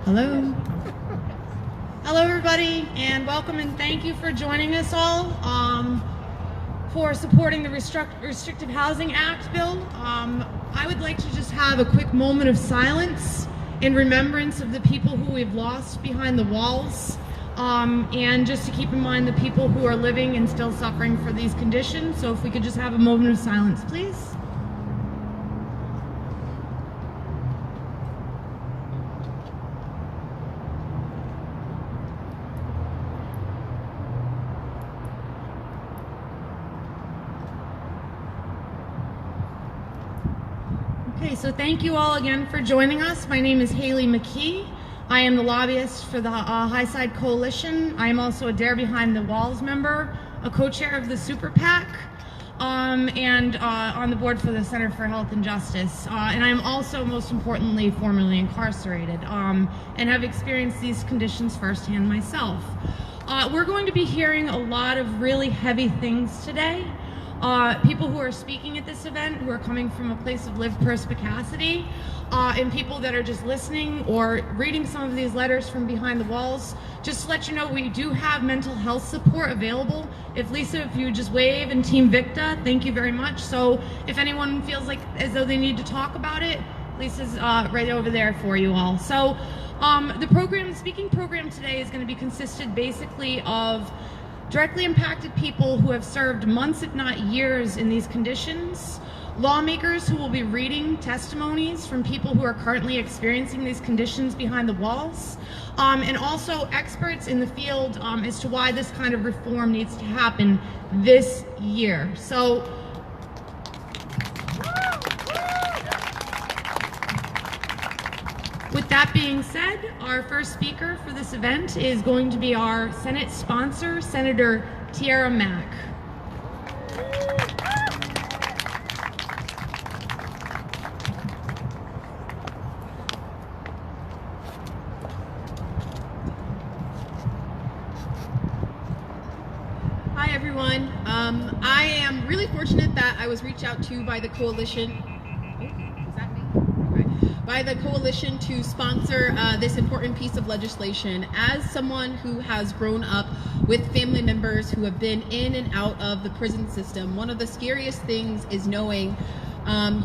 Hello. Hello, everybody, and welcome and thank you for joining us all for supporting the Restrictive Housing Act bill. I would like to just have a quick moment of silence in remembrance of the people who we've lost behind the walls, and just to keep in mind the people who are living and still suffering for these conditions. So if we could just have a moment of silence, please. Okay, so thank you all again for joining us. My name is Haley McKee. I am the lobbyist for the High Side Coalition. I am also a Dare Behind the Walls member, a co-chair of the Super PAC, and on the board for the Center for Health and Justice. And I'm also, most importantly, formerly incarcerated, and have experienced these conditions firsthand myself. We're going to be hearing a lot of really heavy things today. People who are speaking at this event who are coming from a place of lived perspicacity, and people that are just listening or reading some of these letters from behind the walls. Just to let you know, we do have mental health support available. If Lisa, if you just wave, and Team Victa, thank you very much. So if anyone feels like as though they need to talk about it, Lisa's right over there for you all. So the speaking program today is going to be consisted basically of directly impacted people who have served months, if not years, in these conditions, lawmakers who will be reading testimonies from people who are currently experiencing these conditions behind the walls, and also experts in the field as to why this kind of reform needs to happen this year. So, with that being said, our first speaker for this event is going to be our Senate sponsor, Senator Tiara Mack. Hi, everyone. I am really fortunate that I was reached out to by the coalition. By the coalition to sponsor this important piece of legislation. As someone who has grown up with family members who have been in and out of the prison system, one of the scariest things is knowing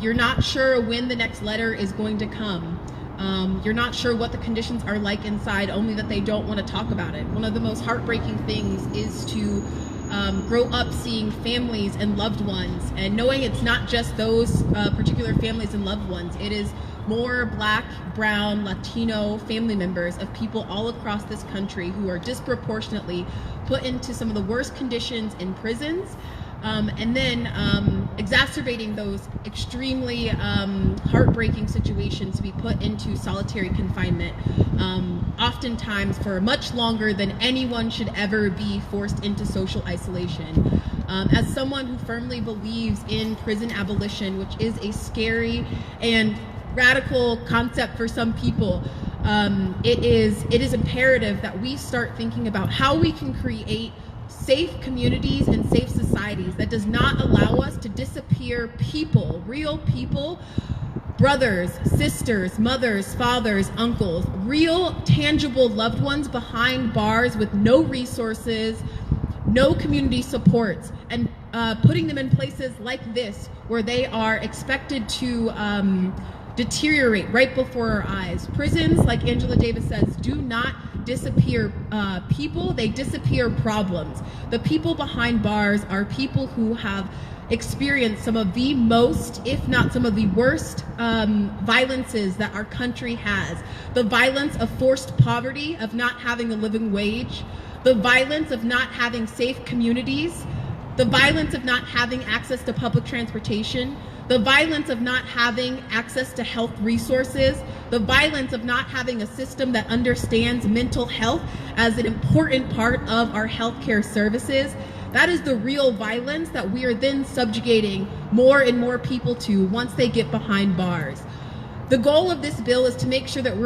you're not sure when the next letter is going to come. You're not sure what the conditions are like inside, only that they don't want to talk about it. One of the most heartbreaking things is to grow up seeing families and loved ones and knowing it's not just those particular families and loved ones. It is more Black, Brown, Latino family members of people all across this country who are disproportionately put into some of the worst conditions in prisons, and then exacerbating those extremely heartbreaking situations to be put into solitary confinement, oftentimes for much longer than anyone should ever be forced into social isolation. As someone who firmly believes in prison abolition, which is a scary and radical concept for some people, it is imperative that we start thinking about how we can create safe communities and safe societies that does not allow us to disappear people, real people, brothers, sisters, mothers, fathers, uncles, real tangible loved ones behind bars with no resources, no community supports, and putting them in places like this where they are expected to deteriorate right before our eyes. Prisons, like Angela Davis says, do not disappear people, they disappear problems. The people behind bars are people who have experienced some of the most, if not some of the worst, violences that our country has. The violence of forced poverty, of not having a living wage, the violence of not having safe communities, the violence of not having access to public transportation, the violence of not having access to health resources, the violence of not having a system that understands mental health as an important part of our healthcare services. That is the real violence that we are then subjugating more and more people to once they get behind bars. The goal of this bill is to make sure that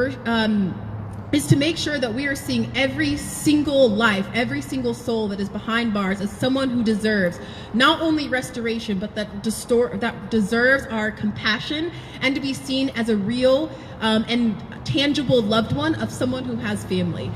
we are seeing every single life, every single soul that is behind bars as someone who deserves not only restoration, but that deserves our compassion and to be seen as a real and tangible loved one of someone who has family.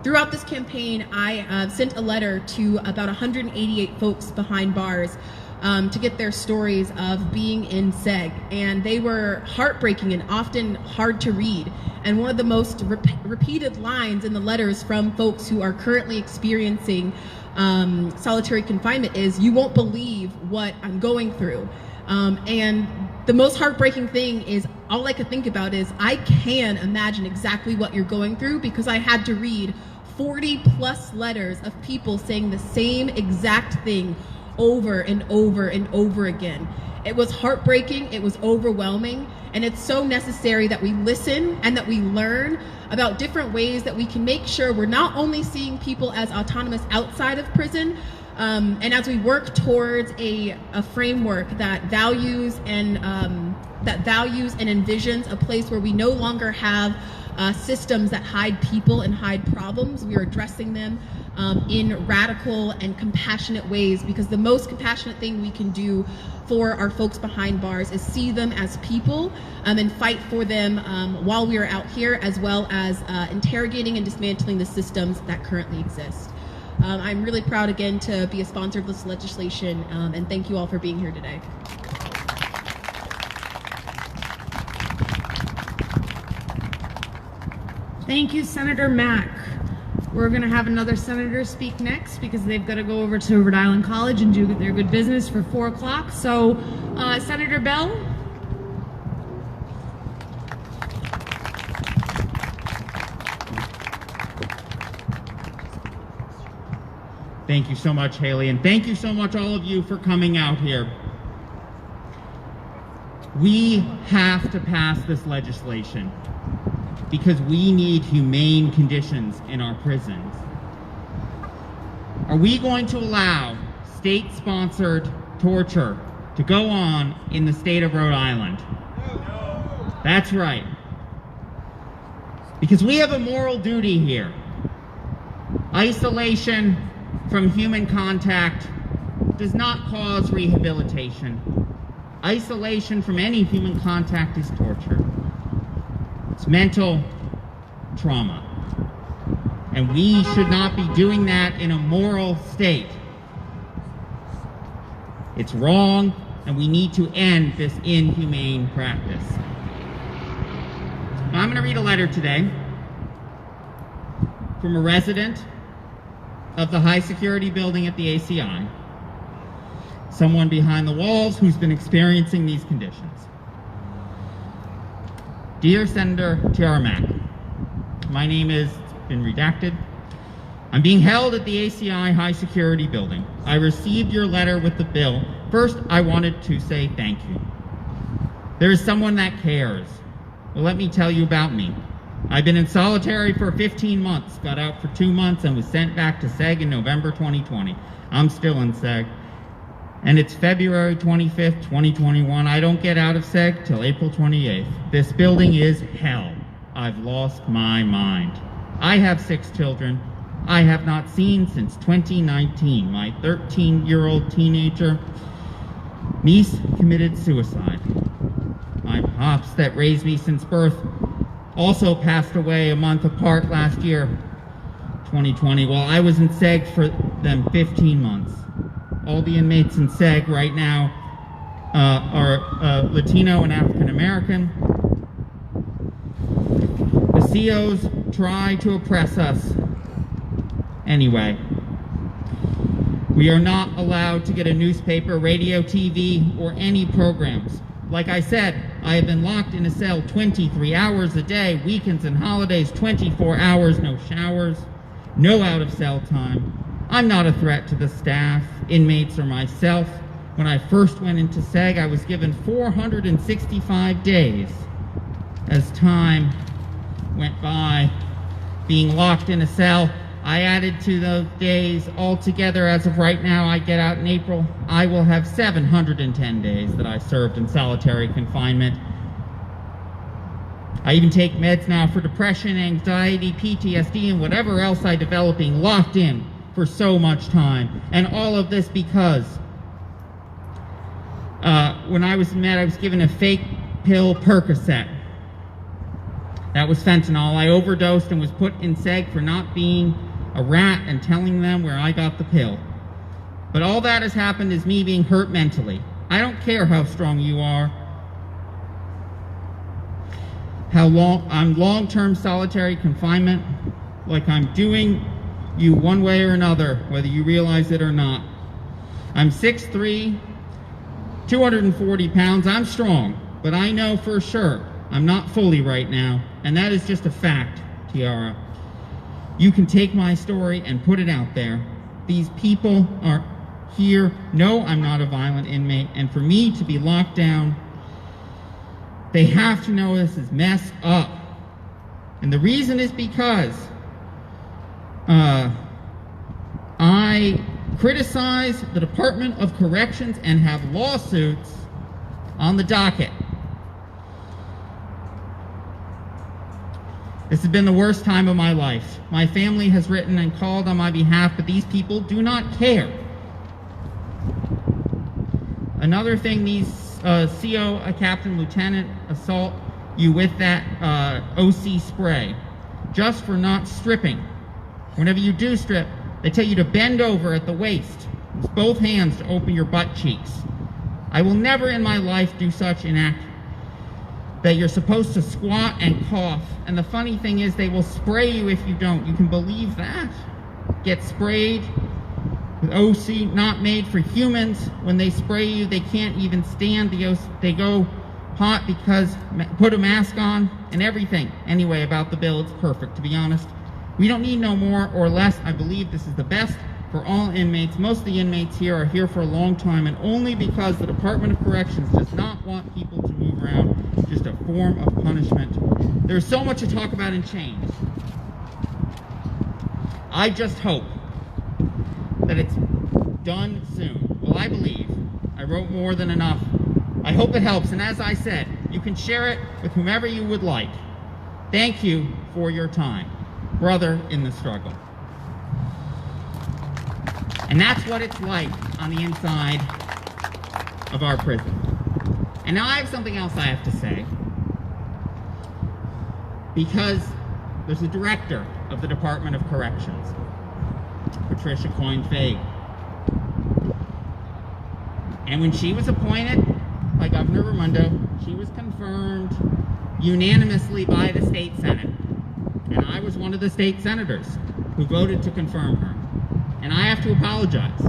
Throughout this campaign, I sent a letter to about 188 folks behind bars to get their stories of being in SEG, and they were heartbreaking and often hard to read. And one of the most repeated lines in the letters from folks who are currently experiencing solitary confinement is, "You won't believe what I'm going through." And the most heartbreaking thing is, all I could think about is, I can imagine exactly what you're going through, because I had to read 40 plus letters of people saying the same exact thing over and over and over again. It was heartbreaking, it was overwhelming, and it's so necessary that we listen and that we learn about different ways that we can make sure we're not only seeing people as autonomous outside of prison, and as we work towards a framework that values and envisions a place where we no longer have systems that hide people and hide problems. We are addressing them in radical and compassionate ways, because the most compassionate thing we can do for our folks behind bars is see them as people and fight for them while we are out here, as well as interrogating and dismantling the systems that currently exist. I'm really proud again to be a sponsor of this legislation, and thank you all for being here today. Thank you, Senator Mack. We're going to have another senator speak next, because they've got to go over to Rhode Island College and do their good business for 4 o'clock. So, Senator Bell. Thank you so much, Haley, and thank you so much, all of you, for coming out here. We have to pass this legislation because we need humane conditions in our prisons. Are we going to allow state-sponsored torture to go on in the state of Rhode Island? No. That's right. Because we have a moral duty here. Isolation from human contact does not cause rehabilitation. Isolation from any human contact is torture. It's mental trauma. And we should not be doing that in a moral state. It's wrong, and we need to end this inhumane practice. Now, I'm going to read a letter today from a resident of the high security building at the ACI, someone behind the walls who's been experiencing these conditions. Dear Senator Mack, my name is been redacted. I'm being held at the ACI high security building. I received your letter with the bill. First, I wanted to say thank you. There is someone that cares. Well, let me tell you about me. I've been in solitary for 15 months, got out for 2 months, and was sent back to SEG in November 2020. I'm still in SEG. And it's February 25th, 2021. I don't get out of SEG till April 28th. This building is hell. I've lost my mind. I have 6 children I have not seen since 2019. My 13-year-old teenager niece committed suicide. My pops that raised me since birth also passed away a month apart last year, 2020, while I was in SEG for them 15 months. All the inmates in SEG right now are Latino and African American. The COs try to oppress us anyway. We are not allowed to get a newspaper, radio, TV, or any programs. Like I said, I have been locked in a cell 23 hours a day, weekends and holidays, 24 hours, no showers, no out-of-cell time. I'm not a threat to the staff, inmates, or myself. When I first went into SEG, I was given 465 days. As time went by, being locked in a cell I added to those days altogether. As of right now, I get out in April, I will have 710 days that I served in solitary confinement. I even take meds now for depression, anxiety, PTSD, and whatever else I develop, being locked in for so much time. And all of this because when I was met, I was given a fake pill Percocet. That was fentanyl. I overdosed and was put in seg for not being a rat and telling them where I got the pill. But all that has happened is me being hurt mentally. I don't care how strong you are, how I'm long-term solitary confinement, like I'm doing you one way or another, whether you realize it or not. I'm 6'3", 240 pounds. I'm strong, but I know for sure I'm not fully right now, and that is just a fact, Tiara. You can take my story and put it out there. These people are here, know I'm not a violent inmate, and for me to be locked down, they have to know this is messed up. And the reason is because I criticize the Department of Corrections and have lawsuits on the docket. This has been the worst time of my life. My family has written and called on my behalf, but these people do not care. Another thing, these CO, a captain, lieutenant, assault you with that OC spray, just for not stripping. Whenever you do strip, they tell you to bend over at the waist, with both hands to open your butt cheeks. I will never in my life do such an act, that you're supposed to squat and cough. And the funny thing is, they will spray you if you don't. You can believe that? Get sprayed with OC, not made for humans. When they spray you, they can't even stand the OC. They go hot because put a mask on and everything. Anyway, about the bill, it's perfect, to be honest. We don't need no more or less. I believe this is the best for all inmates. Most of the inmates here are here for a long time, and only because the Department of Corrections does not want people to move around, just a form of punishment. There's so much to talk about and change. I just hope that it's done soon. Well, I believe I wrote more than enough. I hope it helps, and as I said, you can share it with whomever you would like. Thank you for your time. Brother in the struggle. And that's what it's like on the inside of our prison. And now I have something else I have to say. Because there's a director of the Department of Corrections, Patricia Coyne-Fague. And when she was appointed by Governor Raimondo, she was confirmed unanimously by the state senate. And I was one of the state senators who voted to confirm her. And I have to apologize,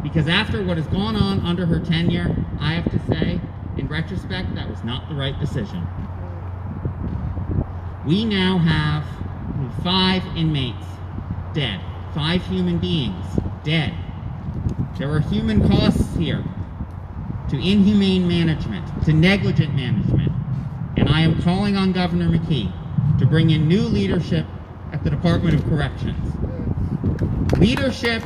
because after what has gone on under her tenure, I have to say, in retrospect, that was not the right decision. We now have 5 inmates dead, 5 human beings dead. There are human costs here to inhumane management, to negligent management, and I am calling on Governor McKee to bring in new leadership at the Department of Corrections. Leadership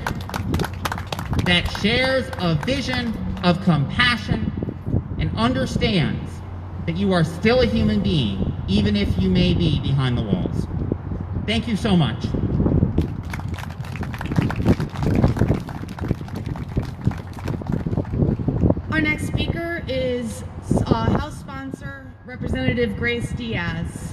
that shares a vision of compassion and understands that you are still a human being, even if you may be behind the walls. Thank you so much. Our next speaker is House Sponsor Representative Grace Diaz.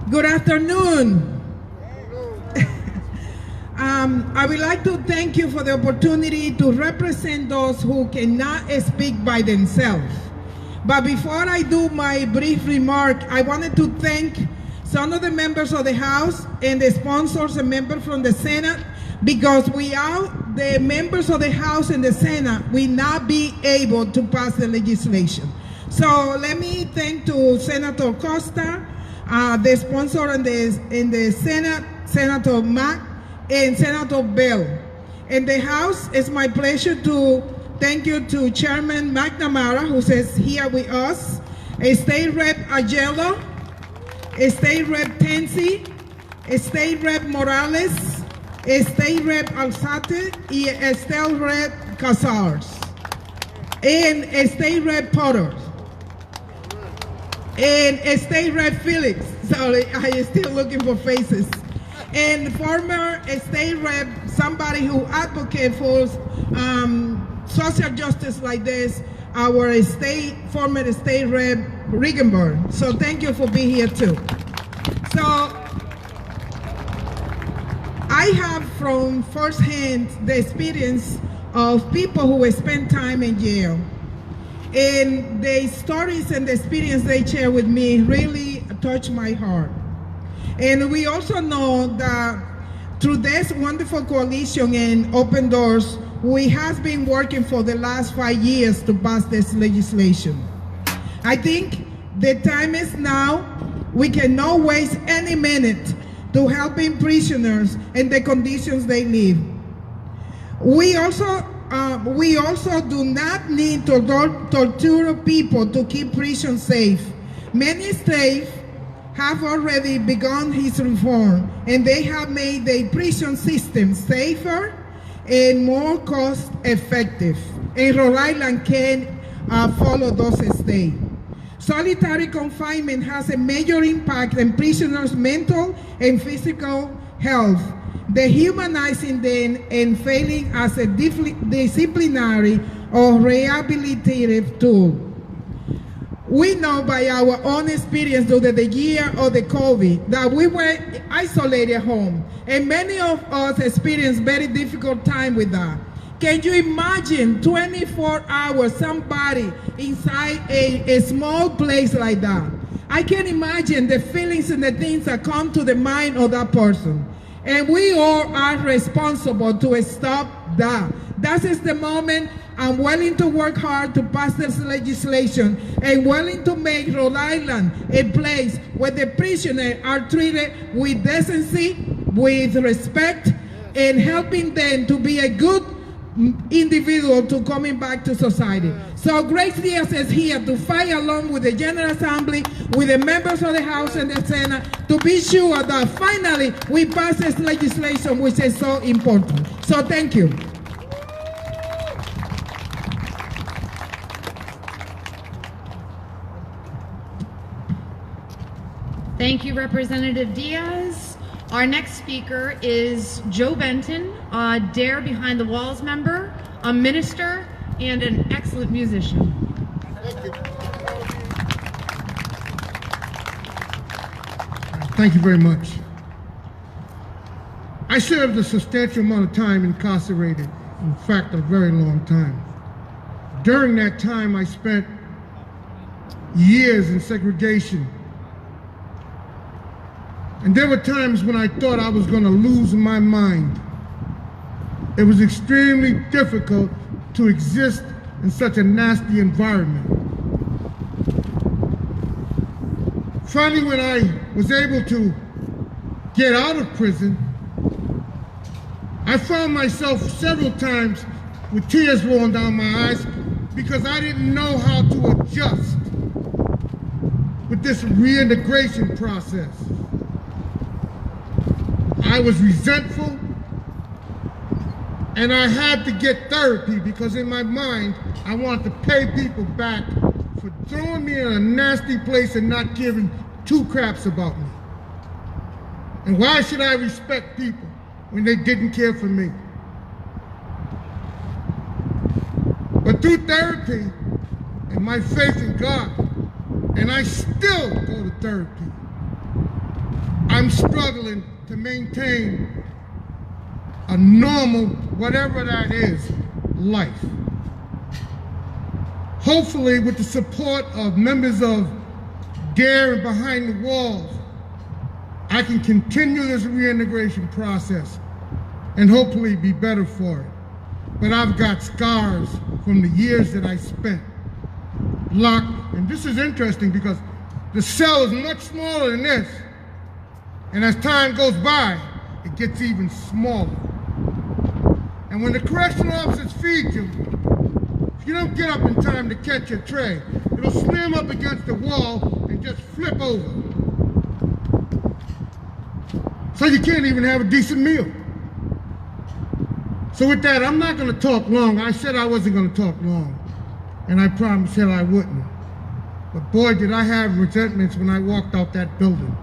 Good afternoon. I would like to thank you for the opportunity to represent those who cannot speak by themselves. But before I do my brief remark, I wanted to thank some of the members of the House and the sponsors and members from the Senate, because without the members of the House and the Senate, we not be able to pass the legislation. So let me thank to Senator Costa, the sponsor in the Senate, Senator Mack, and Senator Bell. In the House, it's my pleasure to thank you to Chairman McNamara, who is here with us, State Rep Agelo, State Rep Tensi, State Rep Morales, State Rep Alzate, y State Rep Casars, and State Rep Potter, and State Rep Felix. Sorry, I am still looking for faces. And former State Rep, somebody who advocates for social justice like this, our former State Rep Regenberg. So thank you for being here too. So I have from firsthand the experience of people who spend time in jail. And the stories and the experience they share with me really touch my heart. And we also know that through this wonderful coalition and Open Doors, we have been working for the last 5 years to pass this legislation. I think the time is now. We cannot waste any minute to helping prisoners and the conditions they live. We also do not need to torture people to keep prisons safe. Many states have already begun his reform, and they have made the prison system safer and more cost-effective. And Rhode Island can follow those steps. Solitary confinement has a major impact on prisoners' mental and physical health, dehumanizing them and failing as a disciplinary or rehabilitative tool. We know by our own experience during the year of the COVID that we were isolated at home, and many of us experienced very difficult time with that. Can you imagine 24 hours somebody inside a small place like that? I can imagine the feelings and the things that come to the mind of that person. And we all are responsible to stop that. That is the moment I'm willing to work hard to pass this legislation and willing to make Rhode Island a place where the prisoners are treated with decency, with respect, and helping them to be a good individual to coming back to society. So Grace Diaz is here to fight along with the General Assembly, with the members of the House and the Senate, to be sure that finally we pass this legislation, which is so important. So thank you. Thank you, Representative Diaz. Our next speaker is Joe Benton, a Dare Behind the Walls member, a minister, and an excellent musician. Thank you very much. I served a substantial amount of time incarcerated, in fact, a very long time. During that time, I spent years in segregation. And there were times when I thought I was going to lose my mind. It was extremely difficult to exist in such a nasty environment. Finally, when I was able to get out of prison, I found myself several times with tears rolling down my eyes because I didn't know how to adjust with this reintegration process. I was resentful, and I had to get therapy because in my mind, I wanted to pay people back for throwing me in a nasty place and not giving two craps about me. And why should I respect people when they didn't care for me? But through therapy and my faith in God, and I still go to therapy, I'm struggling to maintain a normal, whatever that is, life. Hopefully, with the support of members of Dare and Behind the Walls, I can continue this reintegration process and hopefully be better for it. But I've got scars from the years that I spent locked. And this is interesting because the cell is much smaller than this. And as time goes by, it gets even smaller. And when the correctional officers feed you, if you don't get up in time to catch your tray, it'll slam up against the wall and just flip over. So you can't even have a decent meal. So with that, I'm not going to talk long. I said I wasn't going to talk long, and I promised that I wouldn't. But boy, did I have resentments when I walked out that building.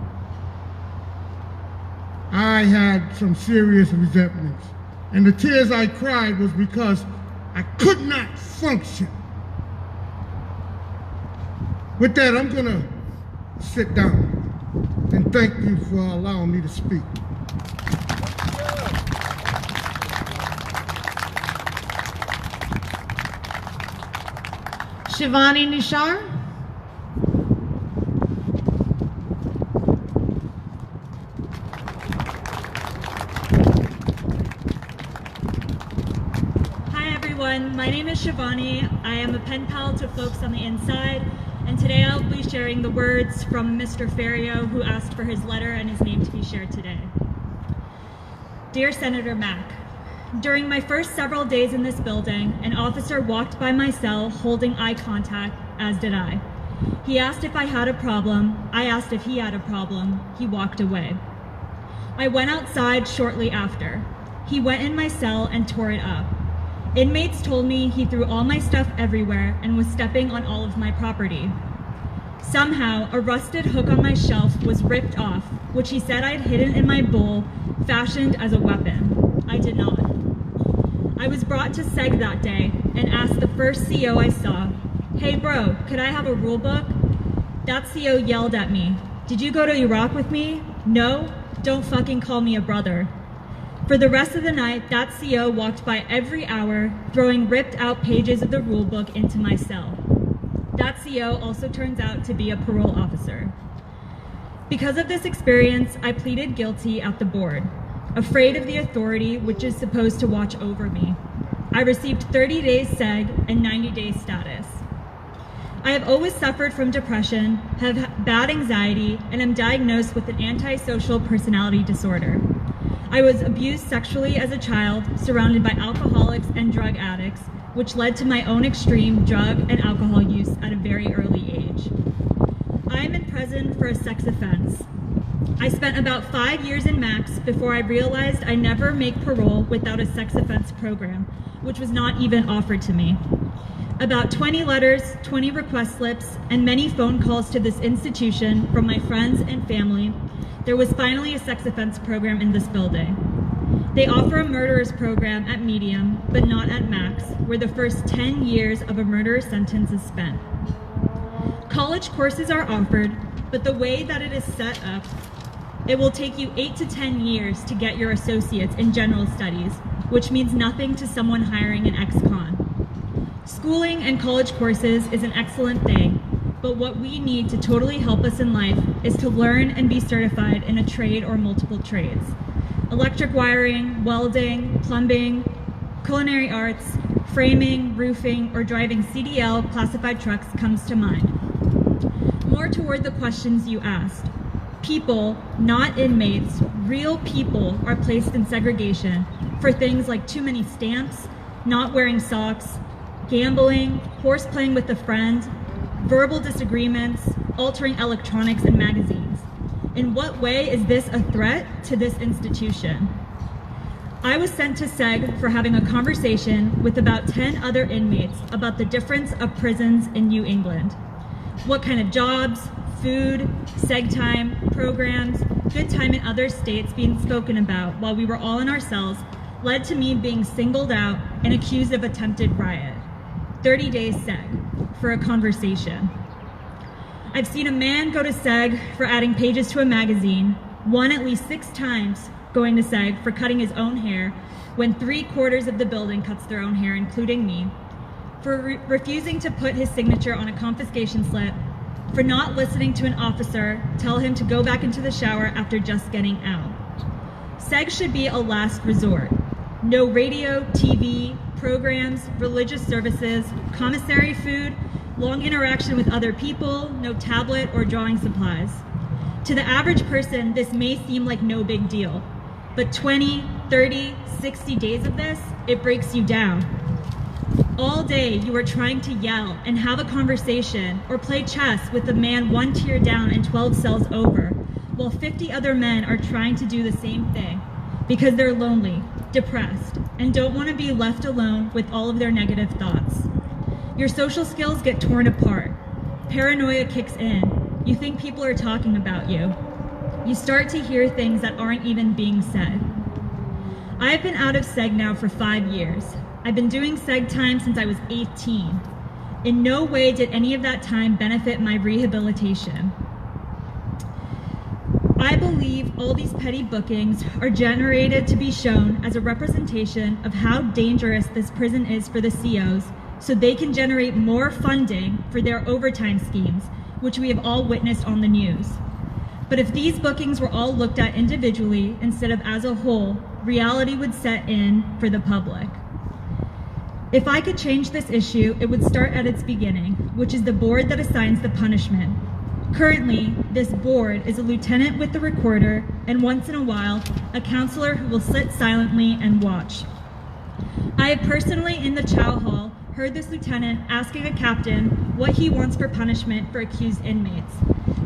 I had some serious resentments. And the tears I cried was because I could not function. With that, I'm going to sit down and thank you for allowing me to speak. Shivani Nishar. Hi everyone, my name is Shivani. I am a pen pal to folks on the inside, and today I'll be sharing the words from Mr. Ferrio, who asked for his letter and his name to be shared today. Dear Senator Mack, during my first several days in this building, an officer walked by my cell holding eye contact, as did I. He asked if I had a problem. I asked if he had a problem. He walked away. I went outside shortly after. He went in my cell and tore it up. Inmates told me he threw all my stuff everywhere and was stepping on all of my property. Somehow, a rusted hook on my shelf was ripped off, which he said I'd hidden in my bowl, fashioned as a weapon. I did not. I was brought to SEG that day and asked the first CO I saw, "Hey bro, could I have a rule book?" That CO yelled at me, "Did you go to Iraq with me? No? Don't fucking call me a brother." For the rest of the night, that CO walked by every hour, throwing ripped out pages of the rule book into my cell. That CO also turns out to be a parole officer. Because of this experience, I pleaded guilty at the board, afraid of the authority which is supposed to watch over me. I received 30 days SEG and 90 days status. I have always suffered from depression, have bad anxiety, and am diagnosed with an antisocial personality disorder. I was abused sexually as a child, surrounded by alcoholics and drug addicts, which led to my own extreme drug and alcohol use at a very early age. I am in prison for a sex offense. I spent about 5 years in Max before I realized I never make parole without a sex offense program, which was not even offered to me. About 20 letters, 20 request slips, and many phone calls to this institution from my friends and family, there was finally a sex offense program in this building. They offer a murderer's program at Medium, but not at Max, where the first 10 years of a murderer sentence is spent. College courses are offered, but the way that it is set up, it will take you 8 to 10 years to get your associates in general studies, which means nothing to someone hiring an ex-con. Schooling and college courses is an excellent thing, but what we need to totally help us in life is to learn and be certified in a trade or multiple trades. Electric wiring, welding, plumbing, culinary arts, framing, roofing, or driving CDL classified trucks comes to mind. More toward the questions you asked. People, not inmates, real people are placed in segregation for things like too many stamps, not wearing socks, gambling, horse playing with a friend, verbal disagreements, altering electronics and magazines. In what way is this a threat to this institution? I was sent to SEG for having a conversation with about 10 other inmates about the difference of prisons in New England. What kind of jobs, food, SEG time, programs, good time in other states being spoken about while we were all in our cells led to me being singled out and accused of attempted riot. 30 days SEG for a conversation. I've seen a man go to SEG for adding pages to a magazine, one at least 6 times going to SEG for cutting his own hair when 3/4 of the building cuts their own hair, including me, for refusing to put his signature on a confiscation slip, for not listening to an officer tell him to go back into the shower after just getting out. SEG should be a last resort. No radio, TV, programs, religious services, commissary food, long interaction with other people, no tablet or drawing supplies. To the average person, this may seem like no big deal, but 20, 30, 60 days of this, it breaks you down. All day you are trying to yell and have a conversation or play chess with the man 1 tier down and 12 cells over, while 50 other men are trying to do the same thing because they're lonely, depressed, and don't want to be left alone with all of their negative thoughts. Your social skills get torn apart. Paranoia kicks in. You think people are talking about you. You start to hear things that aren't even being said. I've been out of SEG now for 5 years. I've been doing SEG time since I was 18. In no way did any of that time benefit my rehabilitation. I believe all these petty bookings are generated to be shown as a representation of how dangerous this prison is for the COs, so they can generate more funding for their overtime schemes, which we have all witnessed on the news. But if these bookings were all looked at individually instead of as a whole, reality would set in for the public. If I could change this issue, it would start at its beginning, which is the board that assigns the punishment. Currently, this board is a lieutenant with the recorder and once in a while, a counselor who will sit silently and watch. I have personally in the chow hall heard this lieutenant asking a captain what he wants for punishment for accused inmates.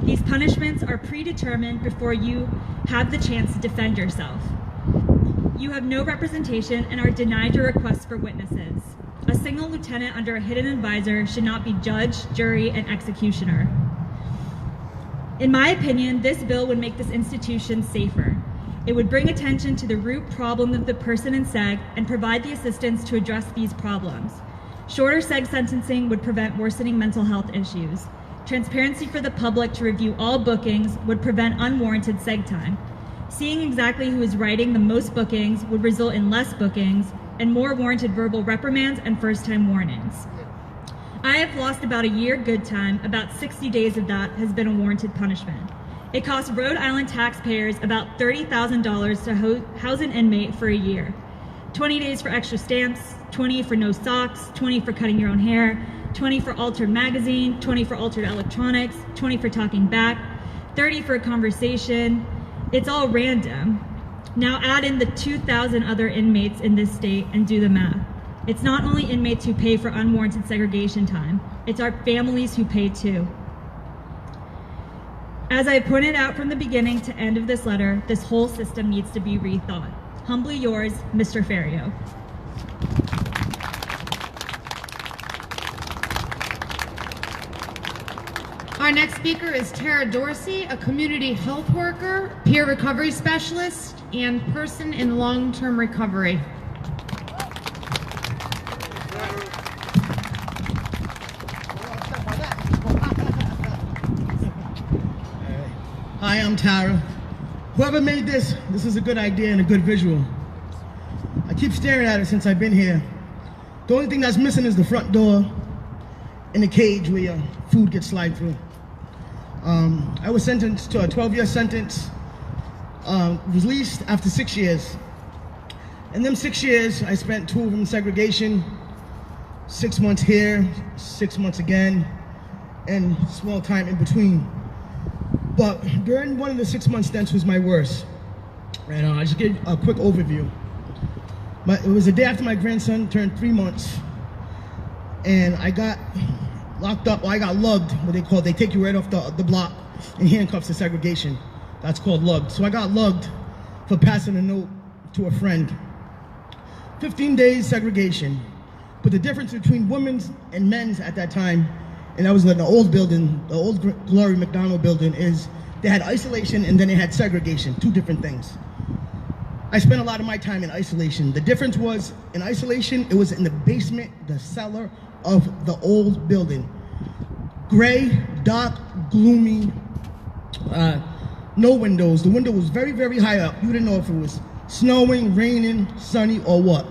These punishments are predetermined before you have the chance to defend yourself. You have no representation and are denied your requests for witnesses. A single lieutenant under a hidden advisor should not be judge, jury, and executioner. In my opinion, this bill would make this institution safer. It would bring attention to the root problem of the person in SEG and provide the assistance to address these problems. Shorter SEG sentencing would prevent worsening mental health issues. Transparency for the public to review all bookings would prevent unwarranted SEG time. Seeing exactly who is writing the most bookings would result in less bookings and more warranted verbal reprimands and first-time warnings. I have lost about a year good time. About 60 days of that has been a warranted punishment. It costs Rhode Island taxpayers about $30,000 to house an inmate for a year. 20 days for extra stamps, 20 for no socks, 20 for cutting your own hair, 20 for altered magazine, 20 for altered electronics, 20 for talking back, 30 for a conversation. It's all random. Now add in the 2,000 other inmates in this state and do the math. It's not only inmates who pay for unwarranted segregation time, it's our families who pay too. As I pointed out from the beginning to end of this letter, this whole system needs to be rethought. Humbly yours, Mr. Ferrio. Our next speaker is Tara Dorsey, a community health worker, peer recovery specialist, and person in long-term recovery. Hi, I'm Tara. Whoever made this is a good idea and a good visual. I keep staring at it since I've been here. The only thing that's missing is the front door and the cage where your food gets slid through. I was sentenced to a 12-year sentence, released after 6 years. In them 6 years, I spent 2 of them in segregation, 6 months here, 6 months again, and small time in between. But during one of the 6 month stints was my worst. And I'll just give a quick overview. It was the day after my grandson turned 3 months, and I got locked up, or I got lugged, what they call, they take you right off the block in handcuffs to segregation. That's called lugged. So I got lugged for passing a note to a friend. 15 days segregation. But the difference between women's and men's at that time, and that was in the old building, the old Glory McDonald building, is they had isolation and then they had segregation, 2 different things. I spent a lot of my time in isolation. The difference was, in isolation, it was in the basement, the cellar of the old building. Gray, dark, gloomy, no windows. The window was very, very high up. You didn't know if it was snowing, raining, sunny, or what.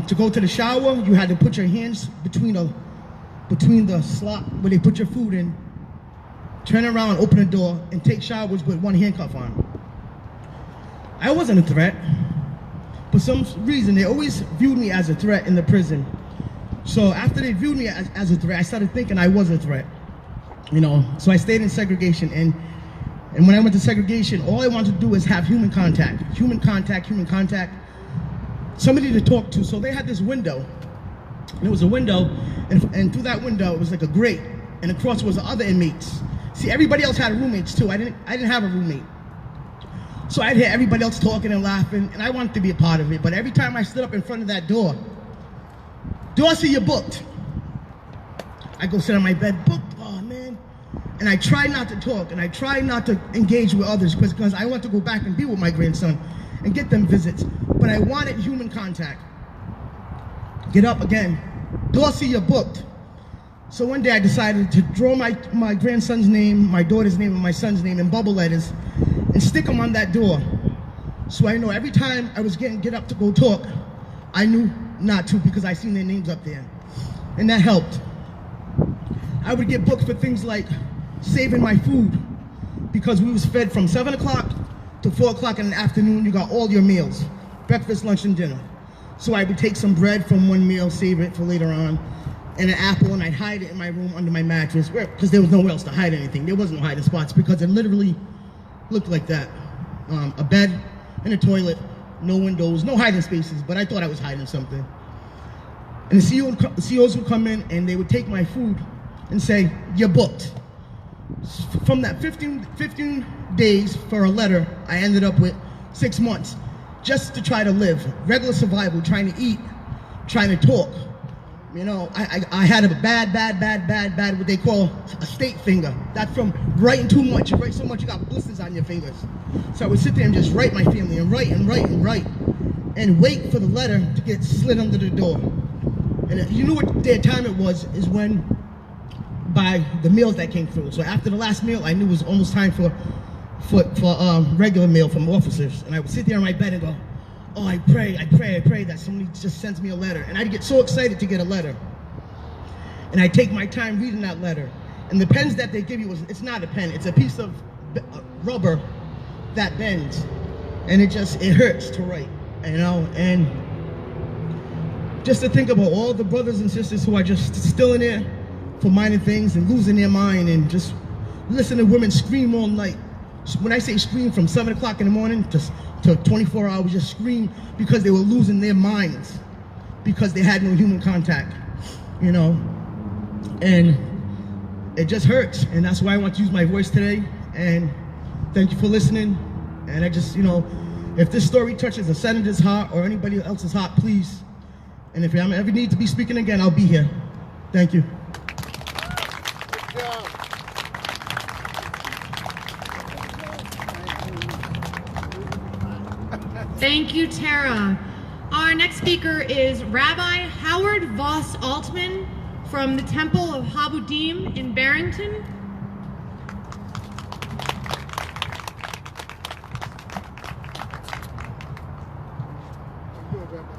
To go to the shower, you had to put your hands between the slot where they put your food in, turn around, open the door, and take showers with one handcuff on. I wasn't a threat. For some reason, they always viewed me as a threat in the prison. So after they viewed me as a threat, I started thinking I was a threat. You know, so I stayed in segregation. And And when I went to segregation, all I wanted to do was have human contact, human contact, human contact, somebody to talk to. So they had this window, and it was a window, and through that window, it was like a grate, and across was the other inmates. See, everybody else had roommates too. I didn't have a roommate. So I'd hear everybody else talking and laughing, and I wanted to be a part of it. But every time I stood up in front of that door, Dorsey, you're booked. I go sit on my bed, booked, oh man. And I try not to talk, and I try not to engage with others because I want to go back and be with my grandson and get them visits. But I wanted human contact. Get up again. Dorsey, you're booked. So one day I decided to draw my grandson's name, my daughter's name, and my son's name in bubble letters and stick them on that door. So I know every time I was get up to go talk, I knew not to because I seen their names up there. And that helped. I would get booked for things like saving my food because we was fed from 7 o'clock to 4 o'clock in the afternoon. You got all your meals, breakfast, lunch, and dinner. So I would take some bread from one meal, save it for later on, and an apple, and I'd hide it in my room under my mattress because there was nowhere else to hide anything. There wasn't no hiding spots because it literally looked like that. A bed and a toilet, no windows, no hiding spaces, but I thought I was hiding something. And the COs would come in and they would take my food and say, you're booked. From that 15 days for a letter, I ended up with 6 months just to try to live. Regular survival, trying to eat, trying to talk. You know, I had a bad, what they call a state finger. That's from writing too much. You write so much, you got blisters on your fingers. So I would sit there and just write my family and write and wait for the letter to get slid under the door. And you knew what their time it was is when by the meals that came through. So after the last meal, I knew it was almost time for regular meal from officers. And I would sit there on my bed and go, oh, I pray that somebody just sends me a letter. And I'd get so excited to get a letter. And I'd take my time reading that letter. And the pens that they give you, it's not a pen, it's a piece of rubber that bends. And it hurts to write, you know? And just to think about all the brothers and sisters who are just still in there for minor things and losing their mind and just listen to women scream all night. When I say scream, from 7 o'clock in the morning to 24 hours, just scream because they were losing their minds because they had no human contact, you know? And it just hurts. And that's why I want to use my voice today. And thank you for listening. And I just, you know, if this story touches a senator's heart or anybody else's heart, please. And if I ever need to be speaking again, I'll be here. Thank you. Thank you, Tara. Our next speaker is Rabbi Howard Voss Altman from the Temple of Habudim in Barrington.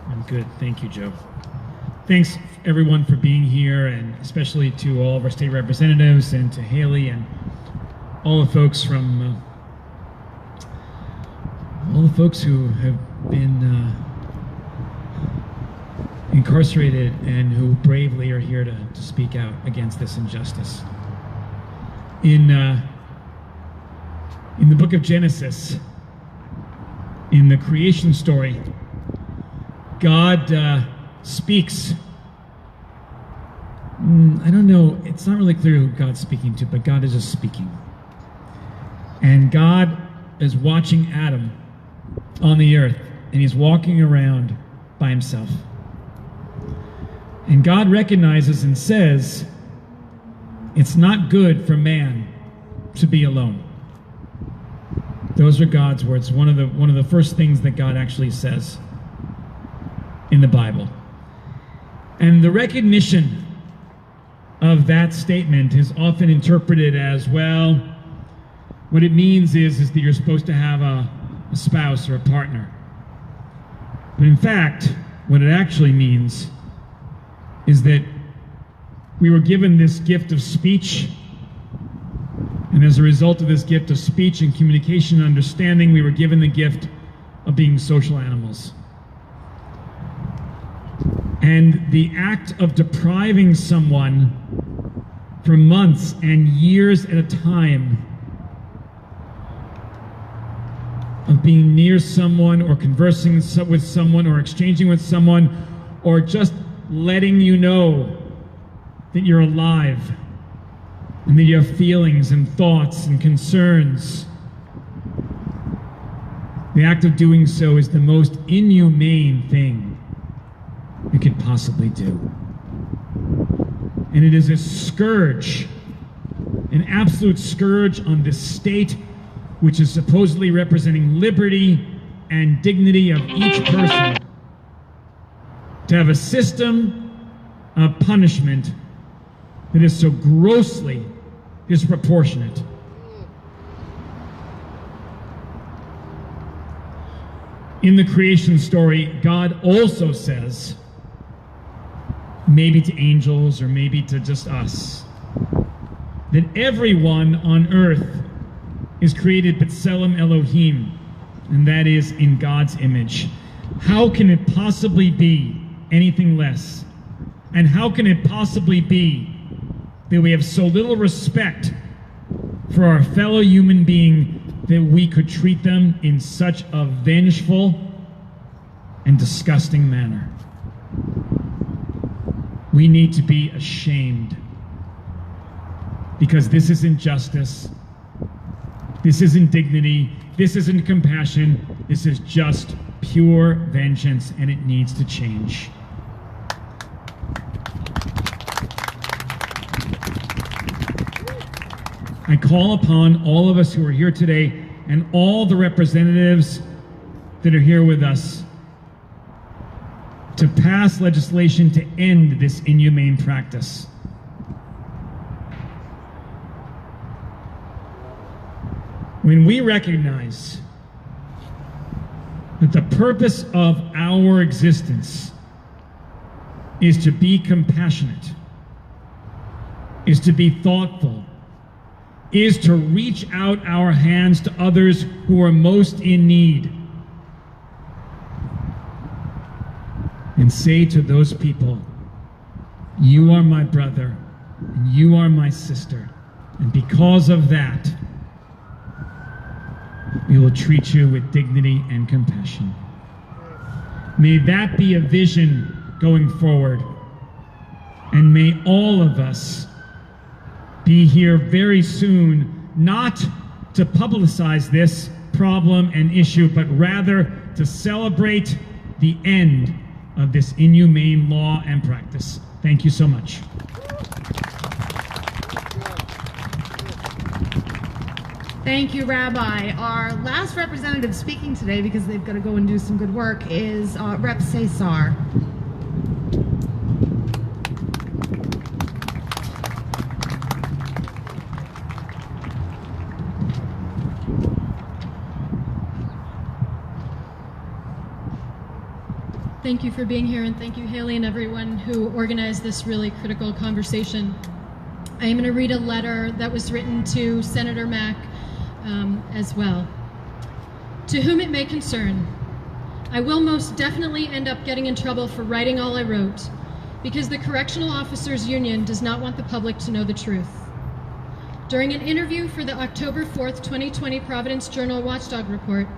I'm good. Thank you, Joe. Thanks, everyone, for being here, and especially to all of our state representatives and to Haley and all the folks from all the folks who have been incarcerated and who bravely are here to speak out against this injustice. In the book of Genesis, in the creation story, God speaks. I don't know, it's not really clear who God's speaking to, but God is just speaking. And God is watching Adam on the earth, and he's walking around by himself. And God recognizes and says, it's not good for man to be alone. Those are God's words. One of the first things that God actually says in the Bible. And the recognition of that statement is often interpreted as, well, what it means is that you're supposed to have a spouse or a partner. But in fact, what it actually means is that we were given this gift of speech, and as a result of this gift of speech and communication and understanding, we were given the gift of being social animals. And the act of depriving someone for months and years at a time of being near someone or conversing with someone or exchanging with someone or just letting you know that you're alive and that you have feelings and thoughts and concerns. The act of doing so is the most inhumane thing you could possibly do. And it is a scourge, an absolute scourge on this state, which is supposedly representing liberty and dignity of each person, to have a system of punishment that is so grossly disproportionate. In the creation story, God also says, maybe to angels or maybe to just us, that everyone on earth is created B'Tselem Elohim, and that is in God's image. How can it possibly be anything less? And how can it possibly be that we have so little respect for our fellow human being that we could treat them in such a vengeful and disgusting manner? We need to be ashamed, because this isn't justice, this isn't dignity, this isn't compassion, this is just pure vengeance, and it needs to change. I call upon all of us who are here today and all the representatives that are here with us to pass legislation to end this inhumane practice. When we recognize that the purpose of our existence is to be compassionate, is to be thoughtful, is to reach out our hands to others who are most in need, and say to those people, you are my brother, and you are my sister, and because of that, we will treat you with dignity and compassion. May that be a vision going forward, and may all of us be here very soon, not to publicize this problem and issue, but rather to celebrate the end of this inhumane law and practice. Thank you so much. Thank you, Rabbi. Our last representative speaking today, because they've got to go and do some good work, is Rep. Cesar. Thank you for being here, and thank you, Haley, and everyone who organized this really critical conversation. I am going to read a letter that was written to Senator Mack as well. To whom it may concern, I will most definitely end up getting in trouble for writing all I wrote, because the Correctional Officers Union does not want the public to know the truth. During an interview for the October 4th, 2020 Providence Journal Watchdog Report,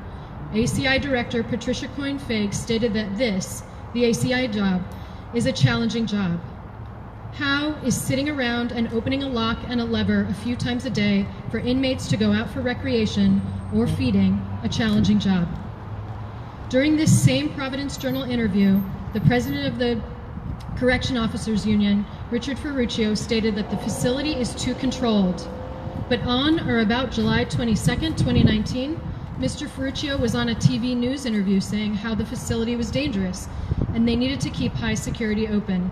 ACI Director Patricia Coyne-Faig stated that this, the ACI job, is a challenging job. How is sitting around and opening a lock and a lever a few times a day for inmates to go out for recreation or feeding a challenging job? During this same Providence Journal interview, the president of the Correction Officers Union, Richard Ferruccio, stated that the facility is too controlled. But on or about July 22nd, 2019, Mr. Ferruccio was on a TV news interview saying how the facility was dangerous and they needed to keep high security open.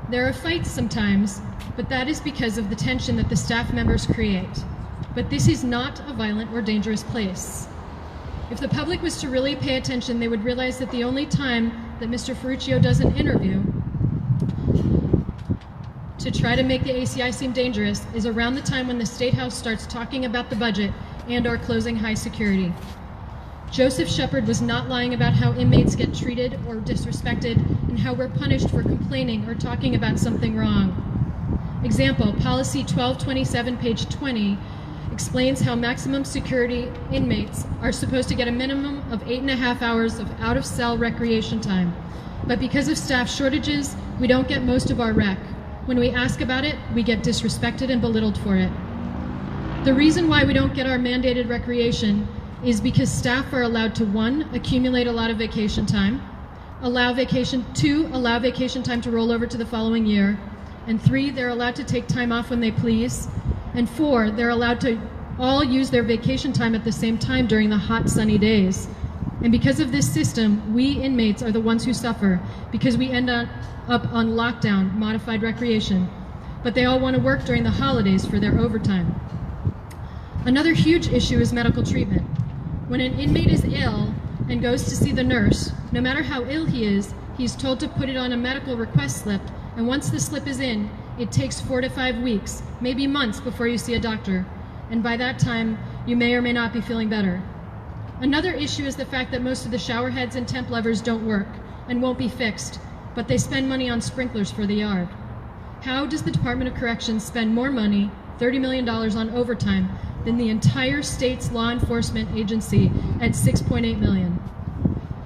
There are fights sometimes, but that is because of the tension that the staff members create. But this is not a violent or dangerous place. If the public was to really pay attention, they would realize that the only time that Mr. Ferruccio does an interview to try to make the ACI seem dangerous is around the time when the State House starts talking about the budget and or closing high security. Joseph Shepard was not lying about how inmates get treated or disrespected and how we're punished for complaining or talking about something wrong. Example, policy 1227, page 20, explains how maximum security inmates are supposed to get a minimum of 8.5 hours of out-of-cell recreation time. But because of staff shortages, we don't get most of our rec. When we ask about it, we get disrespected and belittled for it. The reason why we don't get our mandated recreation is because staff are allowed to 1, accumulate a lot of vacation time, 2, allow vacation time to roll over to the following year, and 3, they're allowed to take time off when they please, and 4, they're allowed to all use their vacation time at the same time during the hot, sunny days. And because of this system, we inmates are the ones who suffer because we end up on lockdown, modified recreation, but they all want to work during the holidays for their overtime. Another huge issue is medical treatment. When an inmate is ill and goes to see the nurse, no matter how ill he is, he's told to put it on a medical request slip, and once the slip is in, it takes 4 to 5 weeks, maybe months before you see a doctor, and by that time, you may or may not be feeling better. Another issue is the fact that most of the shower heads and temp levers don't work and won't be fixed, but they spend money on sprinklers for the yard. How does the Department of Corrections spend more money, $30 million on overtime, than the entire state's law enforcement agency at $6.8 million?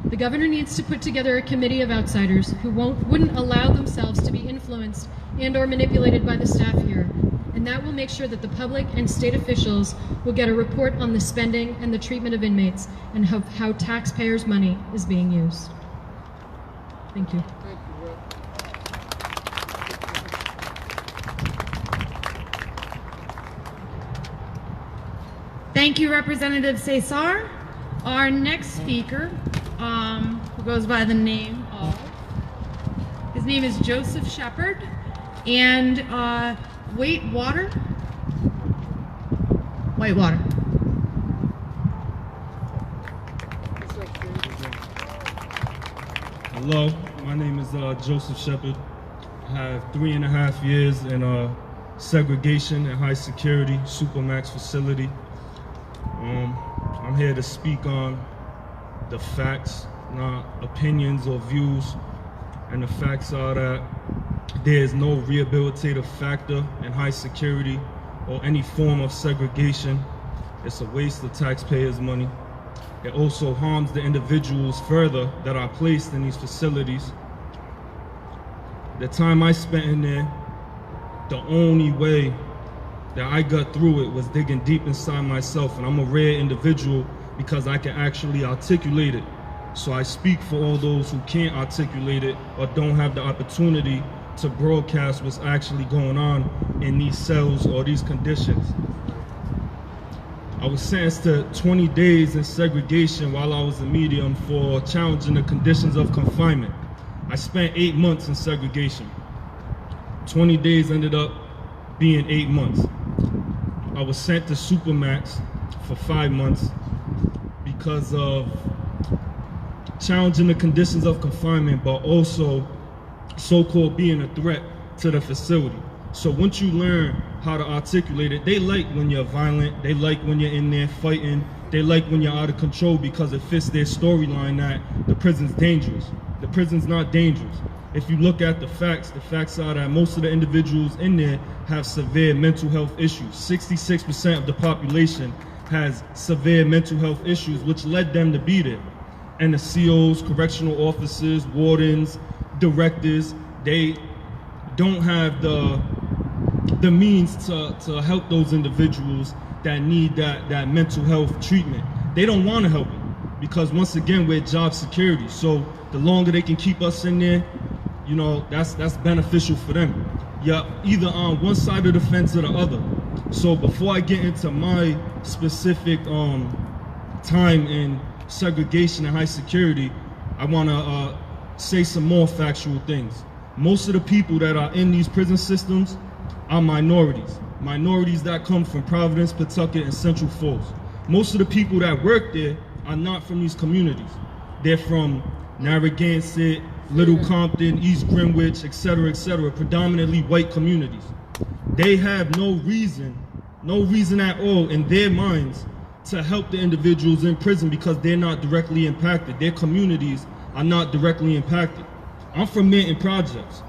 The governor needs to put together a committee of outsiders who wouldn't allow themselves to be influenced and or manipulated by the staff here, and that will make sure that the public and state officials will get a report on the spending and the treatment of inmates and how taxpayers' money is being used. Thank you. Thank you, Representative Cesar. Our next speaker, who goes by the name of, his name is Joseph Shepard, and Whitewater. Hello, my name is Joseph Shepard. I have 3.5 years in segregation and high security Supermax facility. I'm here to speak on the facts, not opinions or views. And the facts are that there is no rehabilitative factor in high security or any form of segregation. It's a waste of taxpayers' money. It also harms the individuals further that are placed in these facilities. The time I spent in there, the only way that I got through it was digging deep inside myself, and I'm a rare individual because I can actually articulate it. So I speak for all those who can't articulate it or don't have the opportunity to broadcast what's actually going on in these cells or these conditions. I was sentenced to 20 days in segregation while I was a medium for challenging the conditions of confinement. I spent 8 months in segregation. 20 days ended up being 8 months. I was sent to Supermax for 5 months because of challenging the conditions of confinement, but also so-called being a threat to the facility. So once you learn how to articulate it, they like when you're violent, they like when you're in there fighting, they like when you're out of control because it fits their storyline that the prison's dangerous. The prison's not dangerous. If you look at the facts are that most of the individuals in there have severe mental health issues. 66% of the population has severe mental health issues, which led them to be there. And the COs, correctional officers, wardens, directors, they don't have the means to help those individuals that need that mental health treatment. They don't want to help them because, once again, we're job security. So the longer they can keep us in there, you know, that's beneficial for them. You're either on one side of the fence or the other. So before I get into my specific time in segregation and high security, I want to say some more factual things. Most of the people that are in these prison systems are minorities. Minorities that come from Providence, Pawtucket, and Central Falls. Most of the people that work there are not from these communities. They're from Narragansett, Little Compton, East Greenwich, etc., predominantly white communities. They have no reason at all in their minds to help the individuals in prison because they're not directly impacted. Their communities are not directly impacted. I'm from Manton Projects.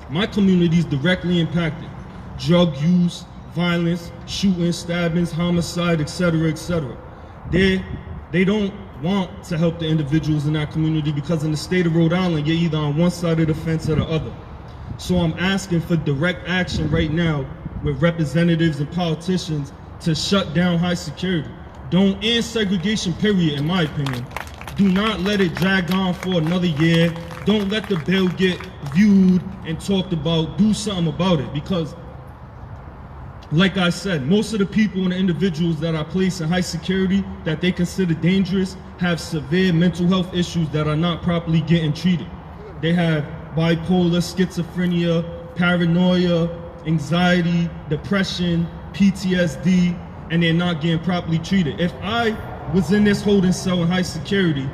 My community is directly impacted. Drug use, violence, shootings, stabbings, homicide, etc., etc. They don't want to help the individuals in that community because in the state of Rhode Island, you're either on one side of the fence or the other. So I'm asking for direct action right now with representatives and politicians to shut down high security. Don't end segregation, period, in my opinion. Do not let it drag on for another year. Don't let the bill get viewed and talked about. Do something about it because, like I said, most of the people and the individuals that I place in high security that they consider dangerous have severe mental health issues that are not properly getting treated. They have bipolar, schizophrenia, paranoia, anxiety, depression, PTSD, and they're not getting properly treated. If I was in this holding cell in high security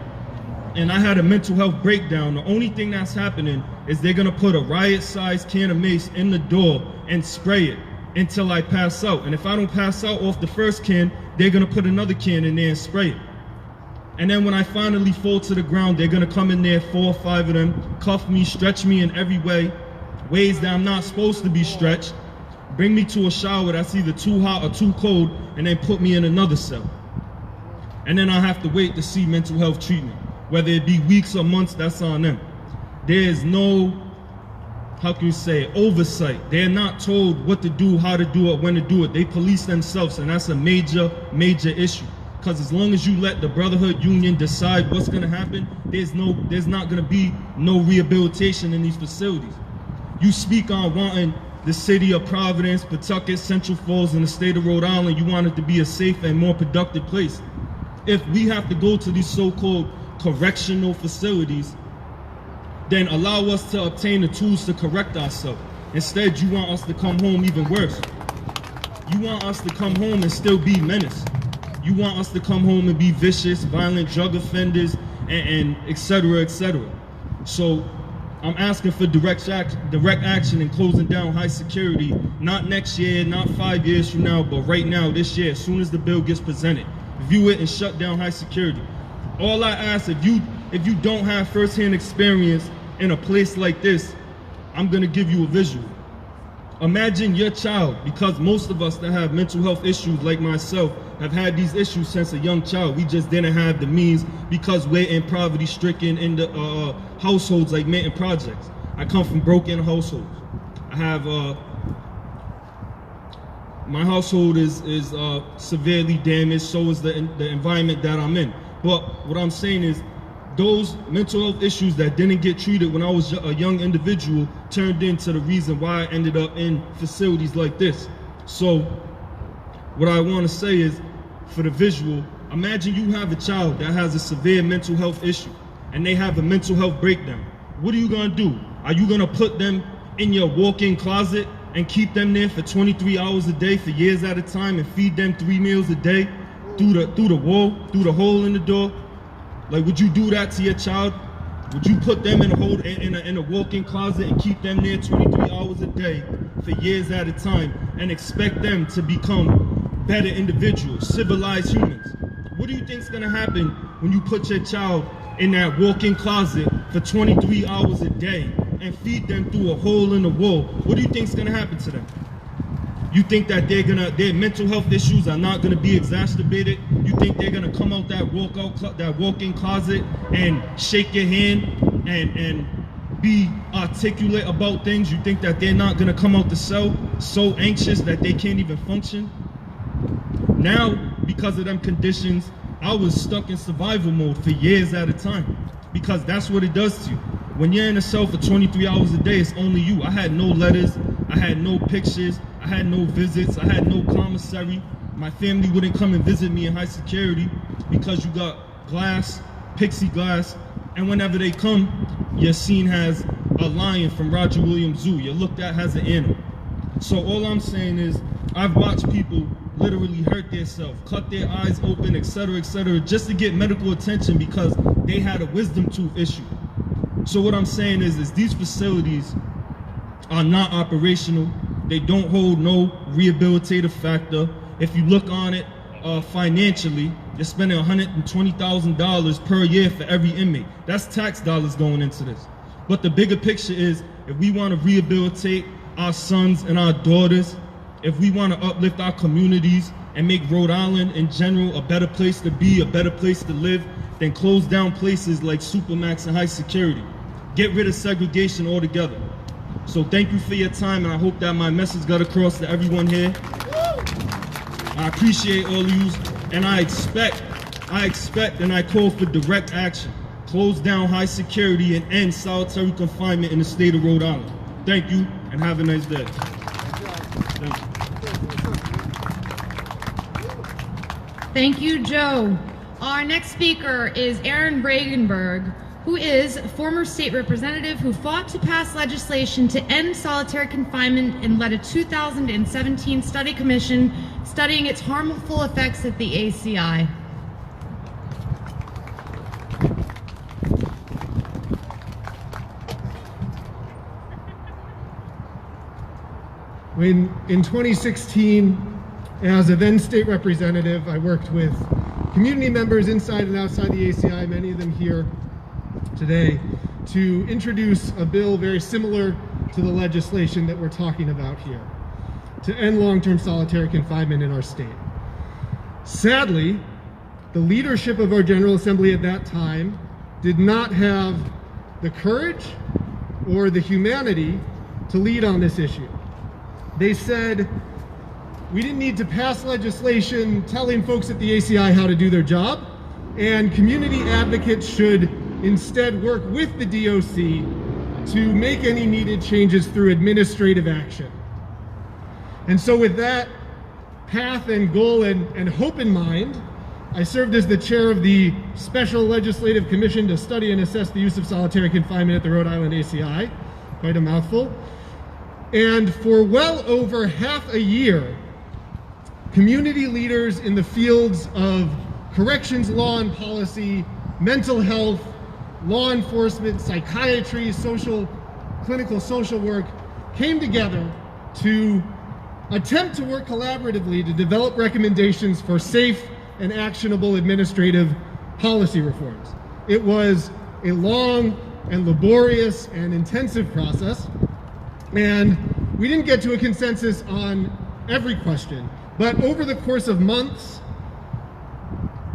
and I had a mental health breakdown, the only thing that's happening is they're gonna put a riot-sized can of mace in the door and spray it until I pass out. And if I don't pass out off the first can, they're gonna put another can in there and spray it. And then when I finally fall to the ground, they're gonna come in there, 4 or 5 of them, cuff me, stretch me in every way, ways that I'm not supposed to be stretched, bring me to a shower that's either too hot or too cold, and then put me in another cell. And then I have to wait to see mental health treatment. Whether it be weeks or months, that's on them. There is no, how can you say, oversight. They're not told what to do, how to do it, when to do it. They police themselves, and that's a major, major issue. Because as long as you let the Brotherhood Union decide what's gonna happen, there's not gonna be no rehabilitation in these facilities. You speak on wanting the city of Providence, Pawtucket, Central Falls, and the state of Rhode Island, you want it to be a safe and more productive place. If we have to go to these so-called correctional facilities, then allow us to obtain the tools to correct ourselves. Instead, you want us to come home even worse. You want us to come home and still be menaced. You want us to come home and be vicious, violent drug offenders, and et cetera, et cetera. So I'm asking for direct action in closing down high security, not next year, not 5 years from now, but right now, this year, as soon as the bill gets presented. View it and shut down high security. All I ask, if you don't have firsthand experience in a place like this, I'm gonna give you a visual. Imagine your child, because most of us that have mental health issues like myself have had these issues since a young child. We just didn't have the means because we're in poverty stricken in the households like Manton Projects. I come from broken households. I have, my household is severely damaged, so is the environment that I'm in. But what I'm saying is, those mental health issues that didn't get treated when I was a young individual turned into the reason why I ended up in facilities like this. So what I want to say is, for the visual, imagine you have a child that has a severe mental health issue and they have a mental health breakdown. What are you going to do? Are you going to put them in your walk-in closet and keep them there for 23 hours a day for years at a time and feed them 3 meals a day through the wall, through the hole in the door? Like, would you do that to your child? Would you put them in a walk-in closet and keep them there 23 hours a day for years at a time and expect them to become better individuals, civilized humans? What do you think is going to happen when you put your child in that walk-in closet for 23 hours a day and feed them through a hole in the wall? What do you think is going to happen to them? You think that their mental health issues are not gonna be exacerbated? You think they're gonna come out that walk-in closet and shake your hand and be articulate about things? You think that they're not gonna come out the cell so anxious that they can't even function? Now, because of them conditions, I was stuck in survival mode for years at a time, because that's what it does to you. When you're in a cell for 23 hours a day, it's only you. I had no letters, I had no pictures, I had no visits, I had no commissary. My family wouldn't come and visit me in high security because you got glass, plexiglass, and whenever they come, you're seen as a lion from Roger Williams Zoo. You're looked at as an animal. So all I'm saying is, I've watched people literally hurt themselves, cut their eyes open, etc., just to get medical attention because they had a wisdom tooth issue. So what I'm saying is these facilities are not operational. They don't hold no rehabilitative factor. If you look on it financially, you're spending $120,000 per year for every inmate. That's tax dollars going into this. But the bigger picture is, if we want to rehabilitate our sons and our daughters if we want to uplift our communities and make Rhode Island in general a better place to be, a better place to live, then close down places like Supermax and high security. Get rid of segregation altogether. So thank you for your time, and I hope that my message got across to everyone here. I appreciate all of you, and I expect and I call for direct action. Close down high security and end solitary confinement in the state of Rhode Island. Thank you, and have a nice day. Thank you. Thank you, Joe. Our next speaker is Aaron Bragenberg, who is a former state representative who fought to pass legislation to end solitary confinement and led a 2017 study commission studying its harmful effects at the ACI. In 2016, as a then state representative, I worked with community members inside and outside the ACI, many of them here today, to introduce a bill very similar to the legislation that we're talking about here, to end long-term solitary confinement in our state. Sadly, the leadership of our General Assembly at that time did not have the courage or the humanity to lead on this issue. They said, we didn't need to pass legislation telling folks at the ACI how to do their job, and community advocates should instead work with the DOC to make any needed changes through administrative action. And so with that path and goal and hope in mind, I served as the chair of the Special Legislative Commission to study and assess the use of solitary confinement at the Rhode Island ACI, quite a mouthful. And for well over half a year, community leaders in the fields of corrections law and policy, mental health, law enforcement, psychiatry, clinical social work came together to attempt to work collaboratively to develop recommendations for safe and actionable administrative policy reforms. It was a long and laborious and intensive process, and we didn't get to a consensus on every question, but over the course of months,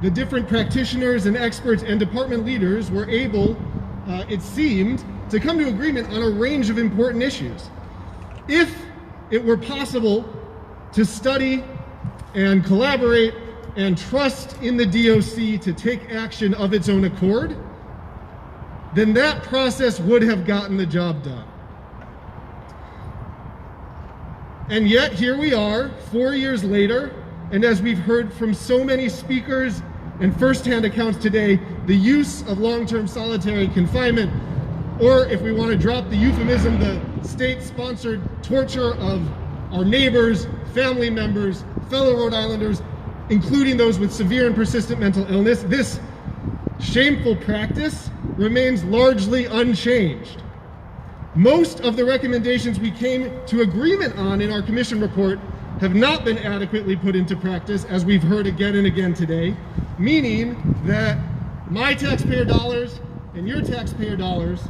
the different practitioners and experts and department leaders were able, it seemed, to come to agreement on a range of important issues. If it were possible to study and collaborate and trust in the DOC to take action of its own accord, then that process would have gotten the job done. And yet here we are, 4 years later, and as we've heard from so many speakers and firsthand accounts today, the use of long-term solitary confinement, or if we want to drop the euphemism, the state-sponsored torture of our neighbors, family members, fellow Rhode Islanders, including those with severe and persistent mental illness, this shameful practice remains largely unchanged. Most of the recommendations we came to agreement on in our commission report have not been adequately put into practice, as we've heard again and again today, meaning that my taxpayer dollars and your taxpayer dollars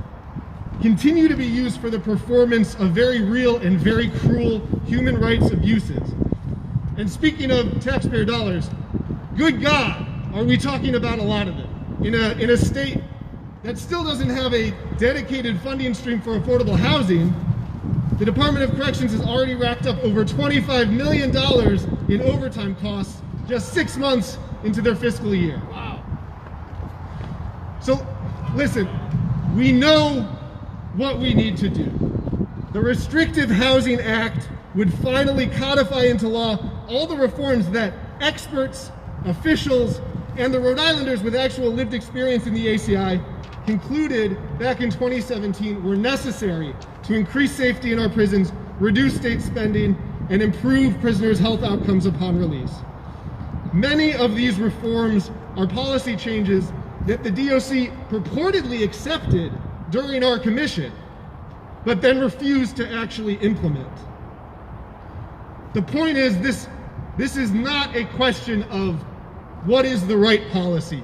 continue to be used for the performance of very real and very cruel human rights abuses. And speaking of taxpayer dollars, good God, are we talking about a lot of them? In a state that still doesn't have a dedicated funding stream for affordable housing, the Department of Corrections has already racked up over $25 million in overtime costs just 6 months into their fiscal year. Wow. So, listen, we know what we need to do. The Restrictive Housing Act would finally codify into law all the reforms that experts, officials, and the Rhode Islanders with actual lived experience in the ACI concluded back in 2017 were necessary to increase safety in our prisons, reduce state spending, and improve prisoners' health outcomes upon release. Many of these reforms are policy changes that the DOC purportedly accepted during our commission, but then refused to actually implement. The point is, this is not a question of what is the right policy.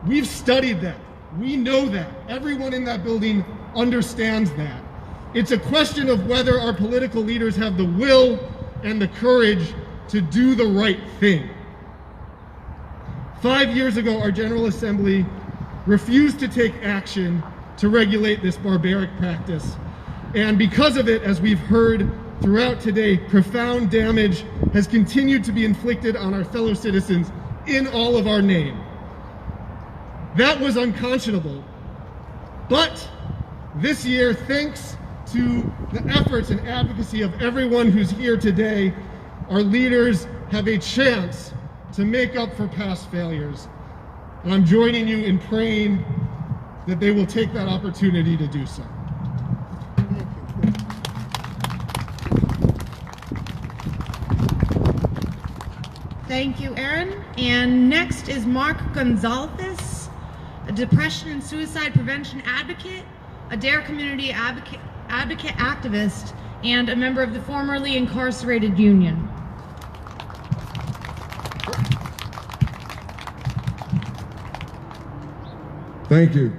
We've studied that. We know that. Everyone in that building understands that. It's a question of whether our political leaders have the will and the courage to do the right thing. 5 years ago, our General Assembly refused to take action to regulate this barbaric practice. And because of it, as we've heard throughout today, profound damage has continued to be inflicted on our fellow citizens in all of our name. That was unconscionable. But this year, thanks to the efforts and advocacy of everyone who's here today, our leaders have a chance to make up for past failures. And I'm joining you in praying that they will take that opportunity to do so. Thank you, Aaron. And next is Mark Gonzalez, a depression and suicide prevention advocate, a DARE community advocate activist, and a member of the formerly incarcerated union. Thank you.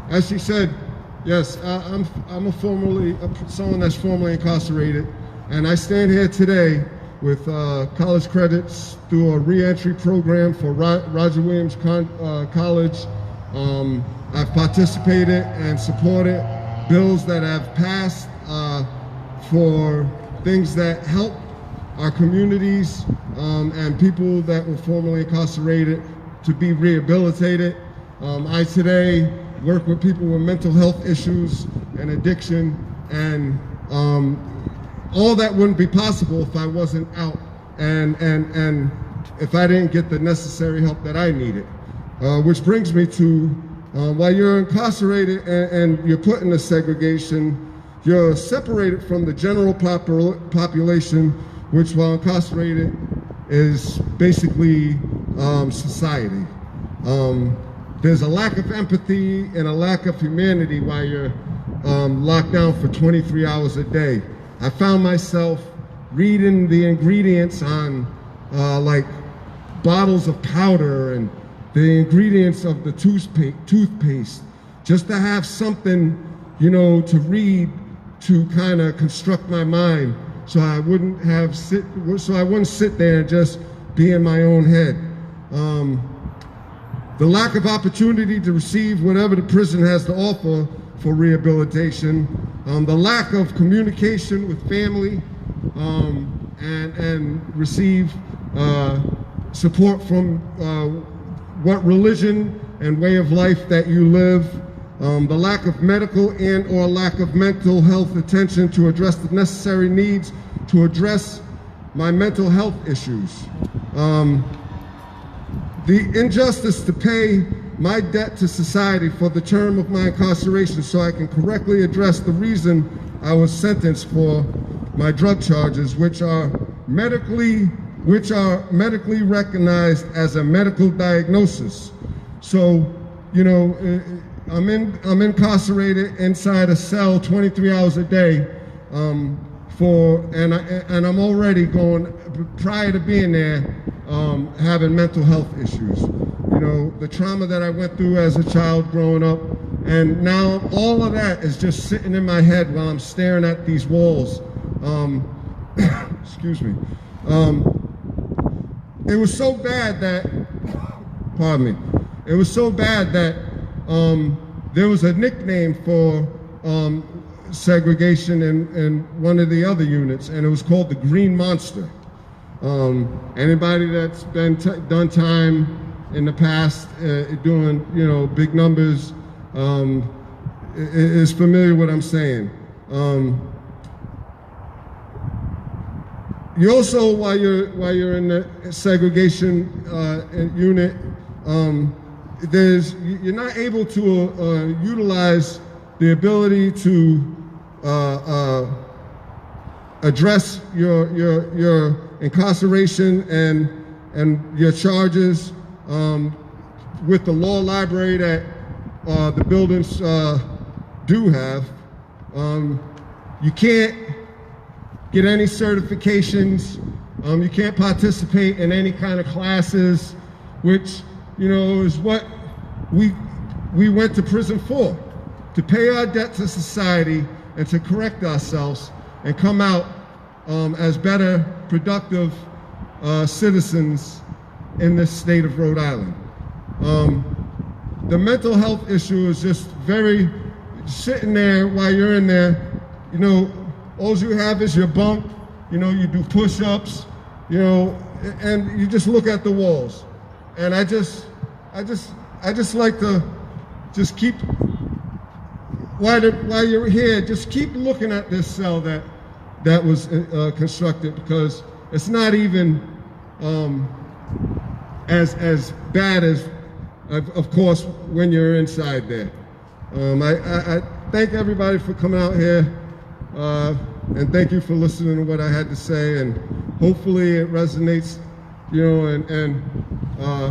As she said, yes, I'm someone that's formerly incarcerated, and I stand here today with college credits through a reentry program for Roger Williams College. I've participated and supported bills that have passed for things that help our communities and people that were formerly incarcerated to be rehabilitated. I today work with people with mental health issues and addiction, and all that wouldn't be possible if I wasn't out and if I didn't get the necessary help that I needed. Which brings me to, while you're incarcerated and you're put in a segregation, you're separated from the general population, which while incarcerated is basically society. There's a lack of empathy and a lack of humanity while you're locked down for 23 hours a day. I found myself reading the ingredients on like bottles of powder and the ingredients of the toothpaste, just to have something, you know, to read to kind of construct my mind, so I wouldn't sit there and just be in my own head. The lack of opportunity to receive whatever the prison has to offer for rehabilitation, the lack of communication with family, and receive support from what religion and way of life that you live, the lack of medical and or lack of mental health attention to address the necessary needs to address my mental health issues. The injustice to pay my debt to society for the term of my incarceration so I can correctly address the reason I was sentenced for my drug charges, which are medically recognized as a medical diagnosis. So, you know, I'm incarcerated inside a cell 23 hours a day, and I'm already going, prior to being there, having mental health issues. You know, the trauma that I went through as a child growing up, and now all of that is just sitting in my head while I'm staring at these walls. Excuse me. It was so bad that, pardon me, it was so bad that there was a nickname for segregation in one of the other units, and it was called the Green Monster. Anybody that's been done time in the past doing, you know, big numbers is familiar with what I'm saying. You also, while you're in the segregation unit, you're not able to utilize the ability to address your incarceration and your charges with the law library that the buildings do have. You can't get any certifications. You can't participate in any kind of classes, which, you know, is what we went to prison for, to pay our debt to society and to correct ourselves and come out as better, productive citizens in this state of Rhode Island. The mental health issue is just very, sitting there while you're in there, you know, all you have is your bunk, you know, you do push-ups, you know, and you just look at the walls. And I just like to just keep, while you're here, just keep looking at this cell that was constructed, because it's not even as bad as, of course, when you're inside there. I thank everybody for coming out here, and thank you for listening to what I had to say, and hopefully it resonates, you know, and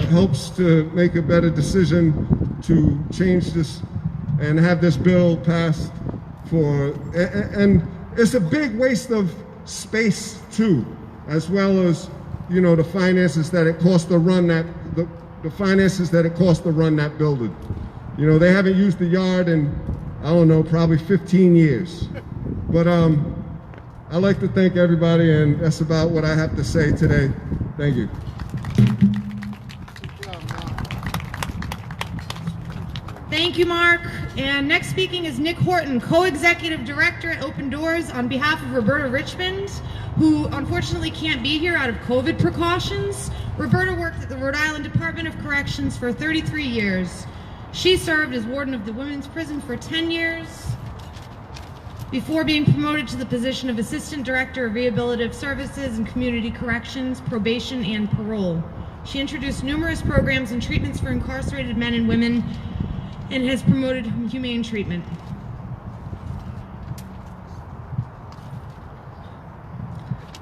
helps to make a better decision to change this and have this bill passed and it's a big waste of space too, as well as, you know, the finances that it costs to run that, the finances that it costs to run that building. You know, they haven't used the yard in, I don't know, probably 15 years. But I'd like to thank everybody, and that's about what I have to say today. Thank you. Thank you, Mark. And next speaking is Nick Horton, Co-Executive Director at Open Doors, on behalf of Roberta Richmond, who unfortunately can't be here out of COVID precautions. Roberta worked at the Rhode Island Department of Corrections for 33 years. She served as warden of the women's prison for 10 years before being promoted to the position of Assistant Director of Rehabilitative Services and Community Corrections, Probation, and Parole. She introduced numerous programs and treatments for incarcerated men and women and has promoted humane treatment.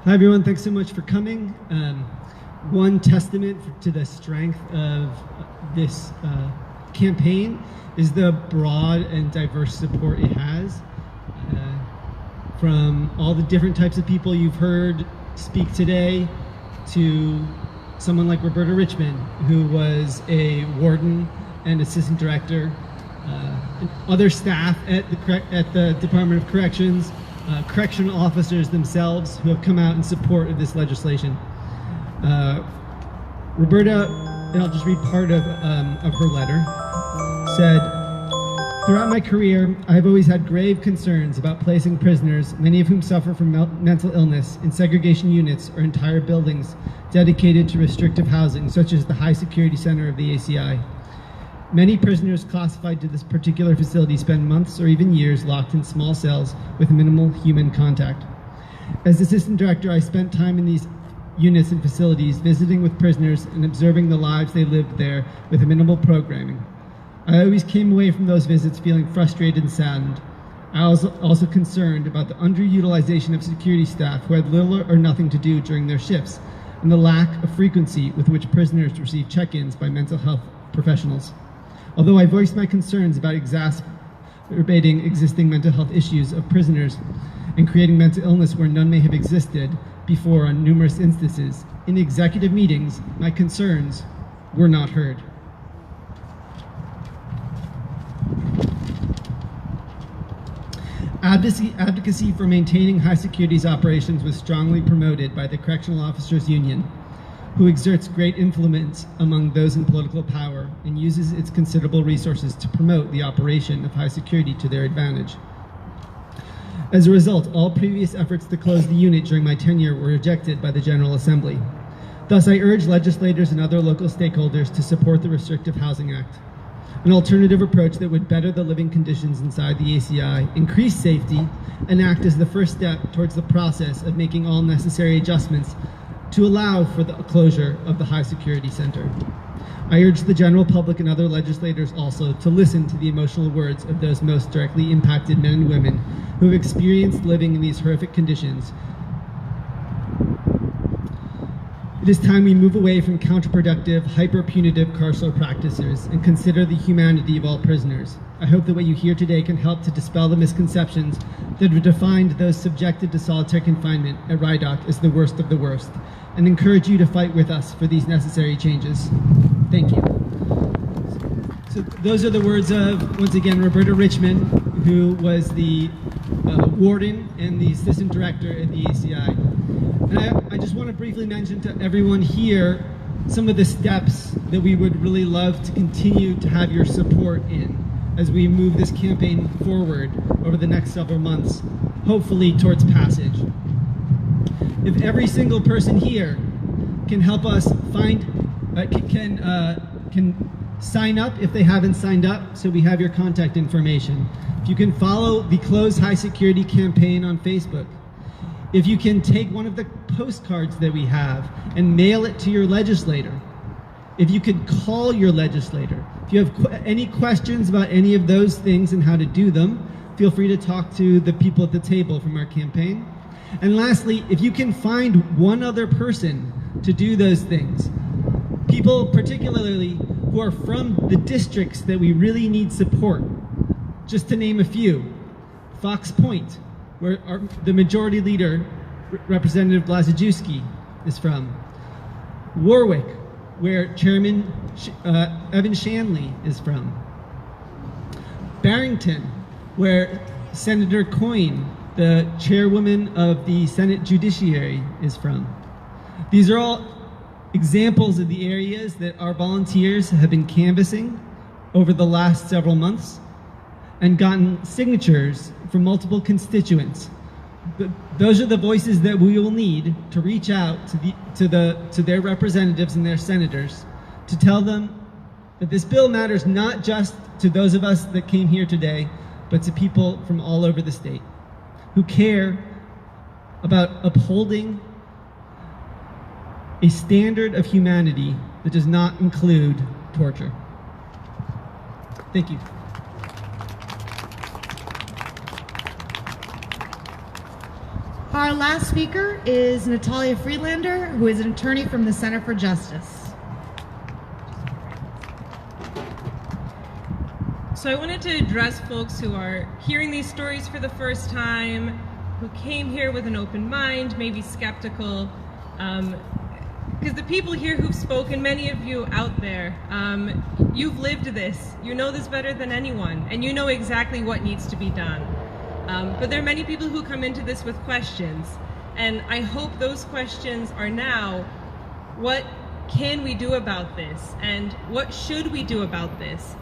Hi everyone, thanks so much for coming. One testament to the strength of this campaign is the broad and diverse support it has from all the different types of people you've heard speak today, to someone like Roberta Richmond, who was a warden and assistant director, and other staff at the Department of Corrections, correctional officers themselves who have come out in support of this legislation. Roberta, and I'll just read part of her letter, said, "Throughout my career, I have always had grave concerns about placing prisoners, many of whom suffer from mental illness, in segregation units or entire buildings dedicated to restrictive housing, such as the High Security Center of the ACI. Many prisoners classified to this particular facility spend months or even years locked in small cells with minimal human contact. As assistant director, I spent time in these units and facilities visiting with prisoners and observing the lives they lived there with minimal programming. I always came away from those visits feeling frustrated and saddened. I was also concerned about the underutilization of security staff who had little or nothing to do during their shifts, and the lack of frequency with which prisoners receive check-ins by mental health professionals. Although I voiced my concerns about exacerbating existing mental health issues of prisoners and creating mental illness where none may have existed before on numerous instances, in executive meetings, my concerns were not heard. Advocacy for maintaining high securities operations was strongly promoted by the Correctional Officers Union, who exerts great influence among those in political power and uses its considerable resources to promote the operation of high security to their advantage. As a result, all previous efforts to close the unit during my tenure were rejected by the General Assembly. Thus, I urge legislators and other local stakeholders to support the Restrictive Housing Act, an alternative approach that would better the living conditions inside the ACI, increase safety, and act as the first step towards the process of making all necessary adjustments to allow for the closure of the High Security Center. I urge the general public and other legislators also to listen to the emotional words of those most directly impacted men and women who have experienced living in these horrific conditions. It is time we move away from counterproductive, hyper-punitive carceral practices and consider the humanity of all prisoners. I hope that what you hear today can help to dispel the misconceptions that have defined those subjected to solitary confinement at RIDOC as the worst of the worst, and encourage you to fight with us for these necessary changes. Thank you. So those are the words of, once again, Roberta Richmond, who was the warden and the assistant director at the ACI. And I just want to briefly mention to everyone here some of the steps that we would really love to continue to have your support in as we move this campaign forward over the next several months, hopefully towards passage. If every single person here can help us find, can sign up if they haven't signed up, so we have your contact information. If you can follow the Close High Security campaign on Facebook. If you can take one of the postcards that we have and mail it to your legislator. If you could call your legislator. If you have any questions about any of those things and how to do them, feel free to talk to the people at the table from our campaign. And lastly, if you can find one other person to do those things, people particularly who are from the districts that we really need support, just to name a few, Fox Point, where the majority leader, Representative Blazajewski, is from. Warwick, where Chairman Evan Shanley is from. Barrington, where Senator Coyne, the chairwoman of the Senate Judiciary, is from. These are all examples of the areas that our volunteers have been canvassing over the last several months and gotten signatures from multiple constituents. Those are the voices that we will need to reach out to their representatives and their senators to tell them that this bill matters not just to those of us that came here today, but to people from all over the state who care about upholding a standard of humanity that does not include torture. Thank you. Our last speaker is Natalia Friedlander, who is an attorney from the Center for Justice. So I wanted to address folks who are hearing these stories for the first time, who came here with an open mind, maybe skeptical, because the people here who've spoken, many of you out there, you've lived this, you know this better than anyone, and you know exactly what needs to be done. But there are many people who come into this with questions, and I hope those questions are now, what can we do about this? And what should we do about this?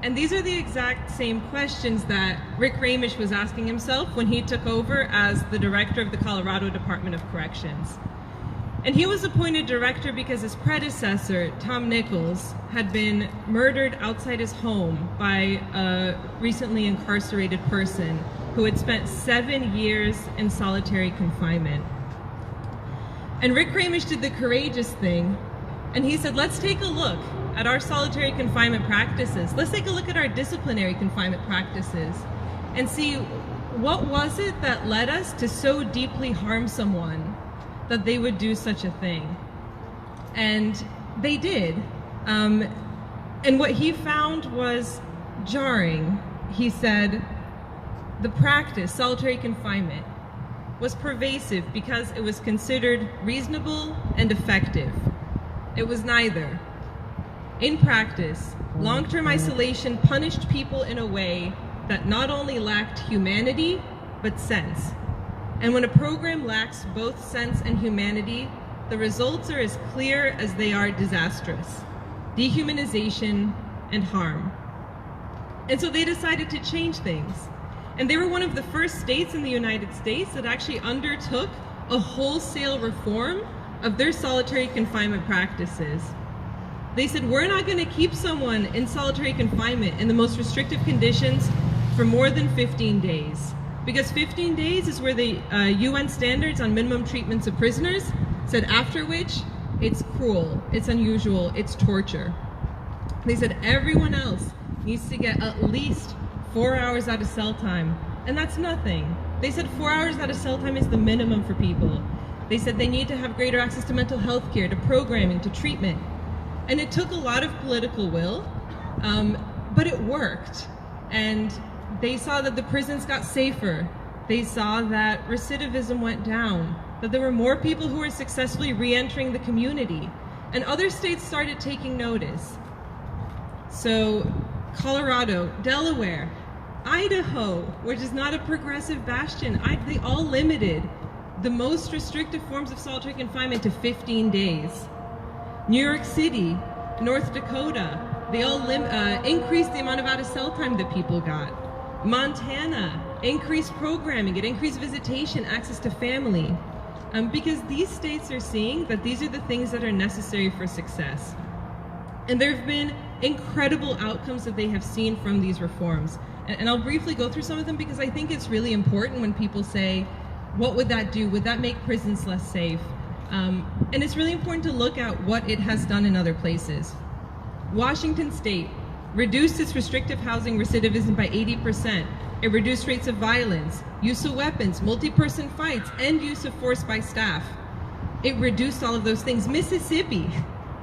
And these are the exact same questions that Rick Ramish was asking himself when he took over as the director of the Colorado Department of Corrections. And he was appointed director because his predecessor, Tom Nichols, had been murdered outside his home by a recently incarcerated person who had spent 7 years in solitary confinement. And Rick Ramish did the courageous thing, and he said, let's take a look at our solitary confinement practices. Let's take a look at our disciplinary confinement practices and see what was it that led us to so deeply harm someone that they would do such a thing. And they did. And what he found was jarring. He said the practice, solitary confinement, was pervasive because it was considered reasonable and effective. It was neither. In practice, long-term isolation punished people in a way that not only lacked humanity, but sense. And when a program lacks both sense and humanity, the results are as clear as they are disastrous: dehumanization and harm. And so they decided to change things. And they were one of the first states in the United States that actually undertook a wholesale reform of their solitary confinement practices. They said, we're not going to keep someone in solitary confinement in the most restrictive conditions for more than 15 days. Because 15 days is where the UN standards on minimum treatments of prisoners said, after which it's cruel, it's unusual, it's torture. They said everyone else needs to get at least 4 hours out of cell time, and that's nothing. They said 4 hours out of cell time is the minimum for people. They said they need to have greater access to mental health care, to programming, to treatment. And it took a lot of political will, but it worked. And they saw that the prisons got safer. They saw that recidivism went down, that there were more people who were successfully re-entering the community. And other states started taking notice. So Colorado, Delaware, Idaho, which is not a progressive bastion, they all limited the most restrictive forms of solitary confinement to 15 days. New York City, North Dakota, they all increased the amount of out-of-cell time that people got. Montana increased programming, it increased visitation, access to family, because these states are seeing that these are the things that are necessary for success. And there have been incredible outcomes that they have seen from these reforms. And I'll briefly go through some of them because I think it's really important when people say, what would that do? Would that make prisons less safe? And it's really important to look at what it has done in other places. Washington State reduced its restrictive housing recidivism by 80%. It reduced rates of violence, use of weapons, multi-person fights, and use of force by staff. It reduced all of those things. Mississippi,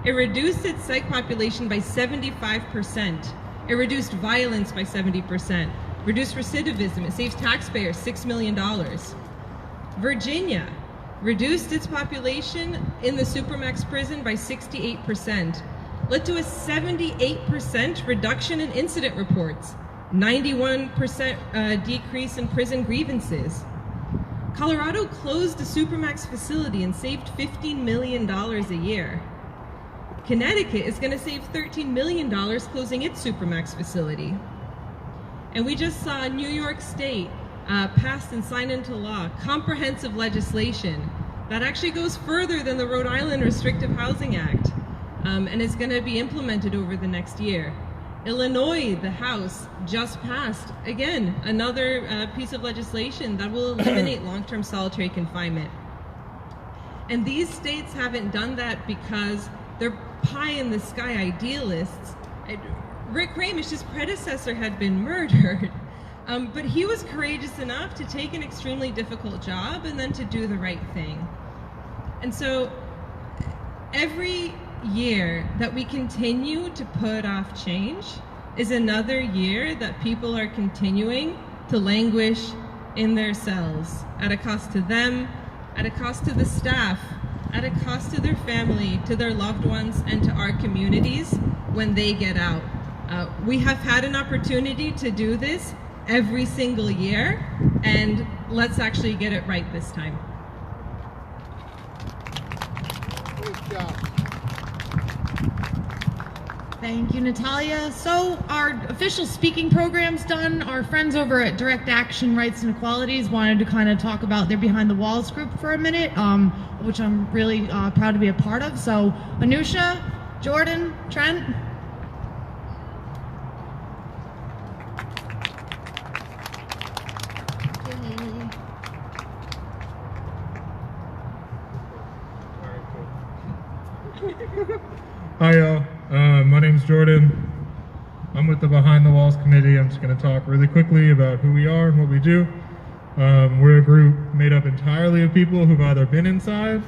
it reduced its psych population by 75%. It reduced violence by 70%. Reduced recidivism. It saves taxpayers $6 million. Virginia reduced its population in the Supermax prison by 68%. Led to a 78% reduction in incident reports. 91% decrease in prison grievances. Colorado closed a Supermax facility and saved $15 million a year. Connecticut is going to save $13 million closing its Supermax facility. And we just saw New York State passed and signed into law comprehensive legislation that actually goes further than the Rhode Island Restrictive Housing Act, and is going to be implemented over the next year. Illinois, the House, just passed, again, another piece of legislation that will eliminate long-term solitary confinement. And these states haven't done that because they're pie-in-the-sky idealists. Rick Ramish, his predecessor, had been murdered, but he was courageous enough to take an extremely difficult job and then to do the right thing. And so every year that we continue to put off change is another year that people are continuing to languish in their cells at a cost to them, at a cost to the staff, at a cost to their family, to their loved ones, and to our communities when they get out. We have had an opportunity to do this every single year, and let's actually get it right this time. Great job. Thank you, Natalia. So our official speaking program's done. Our friends over at Direct Action Rights and Equalities wanted to kind of talk about their Behind the Walls group for a minute, which I'm really proud to be a part of. So Anusha, Jordan, Trent. Hi y'all, my name's Jordan. I'm with the Behind the Walls committee. I'm just going to talk really quickly about who we are and what we do. We're a group made up entirely of people who've either been inside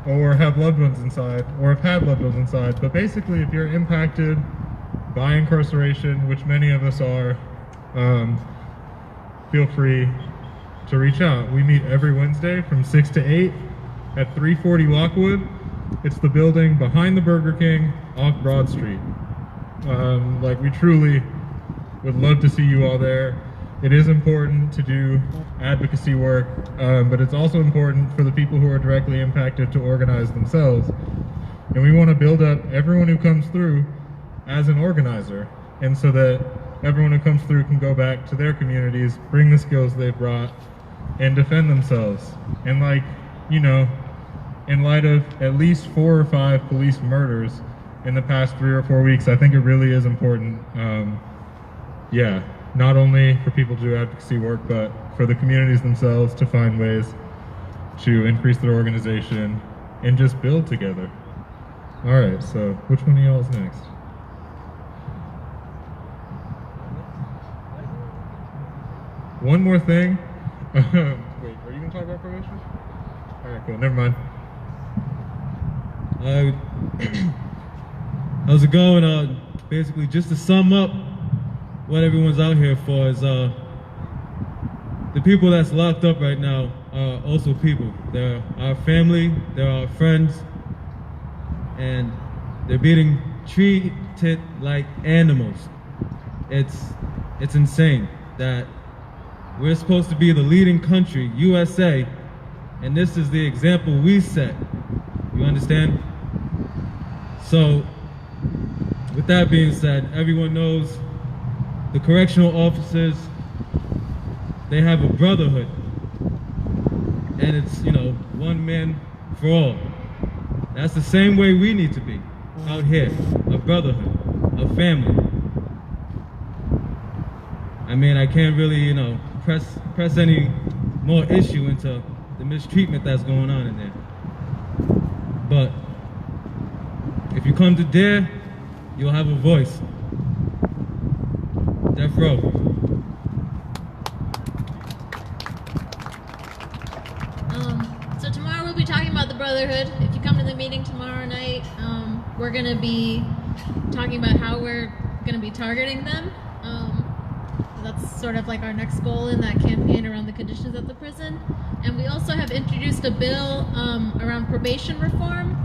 or have loved ones inside or have had loved ones inside. But basically, if you're impacted by incarceration, which many of us are, feel free to reach out. We meet every Wednesday from 6 to 8 at 340 Lockwood. It's the building behind the Burger King off Broad Street. We truly would love to see you all there. It is important to do advocacy work, but it's also important for the people who are directly impacted to organize themselves. And we want to build up everyone who comes through as an organizer, and so that everyone who comes through can go back to their communities, bring the skills they've brought, and defend themselves. And in light of at least 4 or 5 police murders in the past 3 or 4 weeks, I think it really is important, not only for people to do advocacy work, but for the communities themselves to find ways to increase their organization and just build together. All right, so which one of y'all is next? One more thing. Wait, are you gonna talk about probation? All right, cool, never mind. How's it going? Basically, just to sum up what everyone's out here for is the people that's locked up right now are also people. They're our family, they're our friends, and they're being treated like animals. It's insane. that we're supposed to be the leading country, USA, and this is the example we set. You understand? So, with that being said, everyone knows the correctional officers, they have a brotherhood. And it's, one man for all. That's the same way we need to be out here, a brotherhood, a family. I mean, I can't really, press any more issue into the mistreatment that's going on in there. But if you come to DARE, you'll have a voice. Death Row. So tomorrow we'll be talking about the Brotherhood. If you come to the meeting tomorrow night, we're going to be talking about how we're going to be targeting them. That's sort of like our next goal in that campaign around the conditions at the prison. And we also have introduced a bill around probation reform.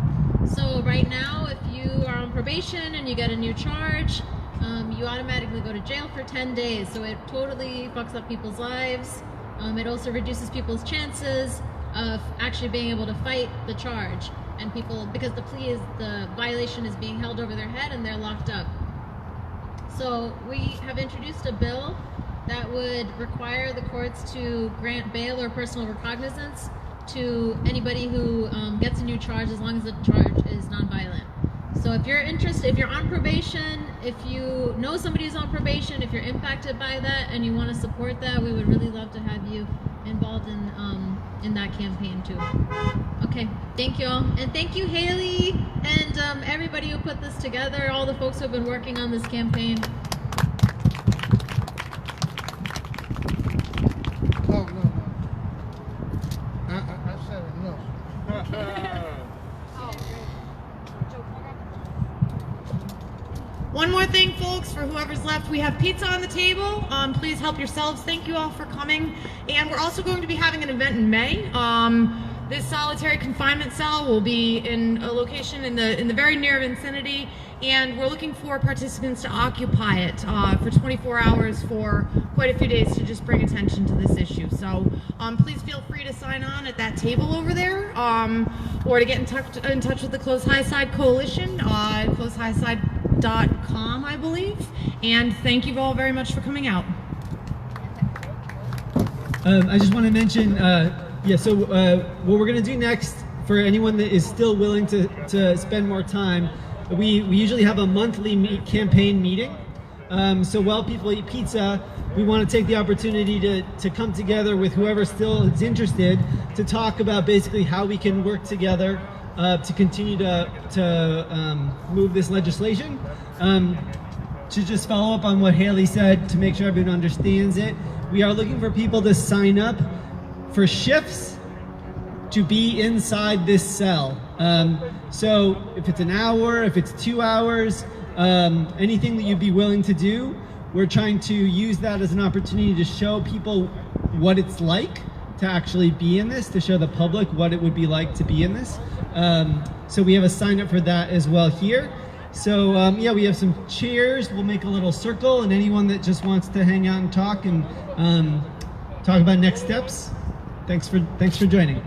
So right now, if you are on probation and you get a new charge, you automatically go to jail for 10 days. So it totally fucks up people's lives. It also reduces people's chances of actually being able to fight the charge. And people, because the violation is being held over their head and they're locked up. So we have introduced a bill that would require the courts to grant bail or personal recognizance to anybody who gets a new charge as long as the charge is nonviolent. So if you're interested, if you're on probation, if you know somebody who's on probation, if you're impacted by that and you want to support that, we would really love to have you involved in that campaign too. Okay, thank you all. And thank you, Haley, and everybody who put this together, all the folks who have been working on this campaign. Oh, no. I said it, no. One more thing, folks, for whoever's left, we have pizza on the table. Please help yourselves. Thank you all for coming. And we're also going to be having an event in May. This solitary confinement cell will be in a location in the very near vicinity, and we're looking for participants to occupy it for 24 hours for quite a few days to just bring attention to this issue. So please feel free to sign on at that table over there, or to get in touch with the Close High Side Coalition, closehighside.com, I believe. And thank you all very much for coming out. I just want to mention, what we're going to do next, for anyone that is still willing to spend more time, we usually have a monthly campaign meeting. So while people eat pizza, we want to take the opportunity to come together with whoever still is interested to talk about basically how we can work together to continue to move this legislation. To just follow up on what Haley said, to make sure everyone understands it, we are looking for people to sign up for shifts to be inside this cell. So if it's an hour, if it's 2 hours, anything that you'd be willing to do, we're trying to use that as an opportunity to show people what it's like to actually be in this, to show the public what it would be like to be in this. So we have a sign up for that as well here. So we have some chairs. We'll make a little circle, and anyone that just wants to hang out and talk about next steps, thanks for joining.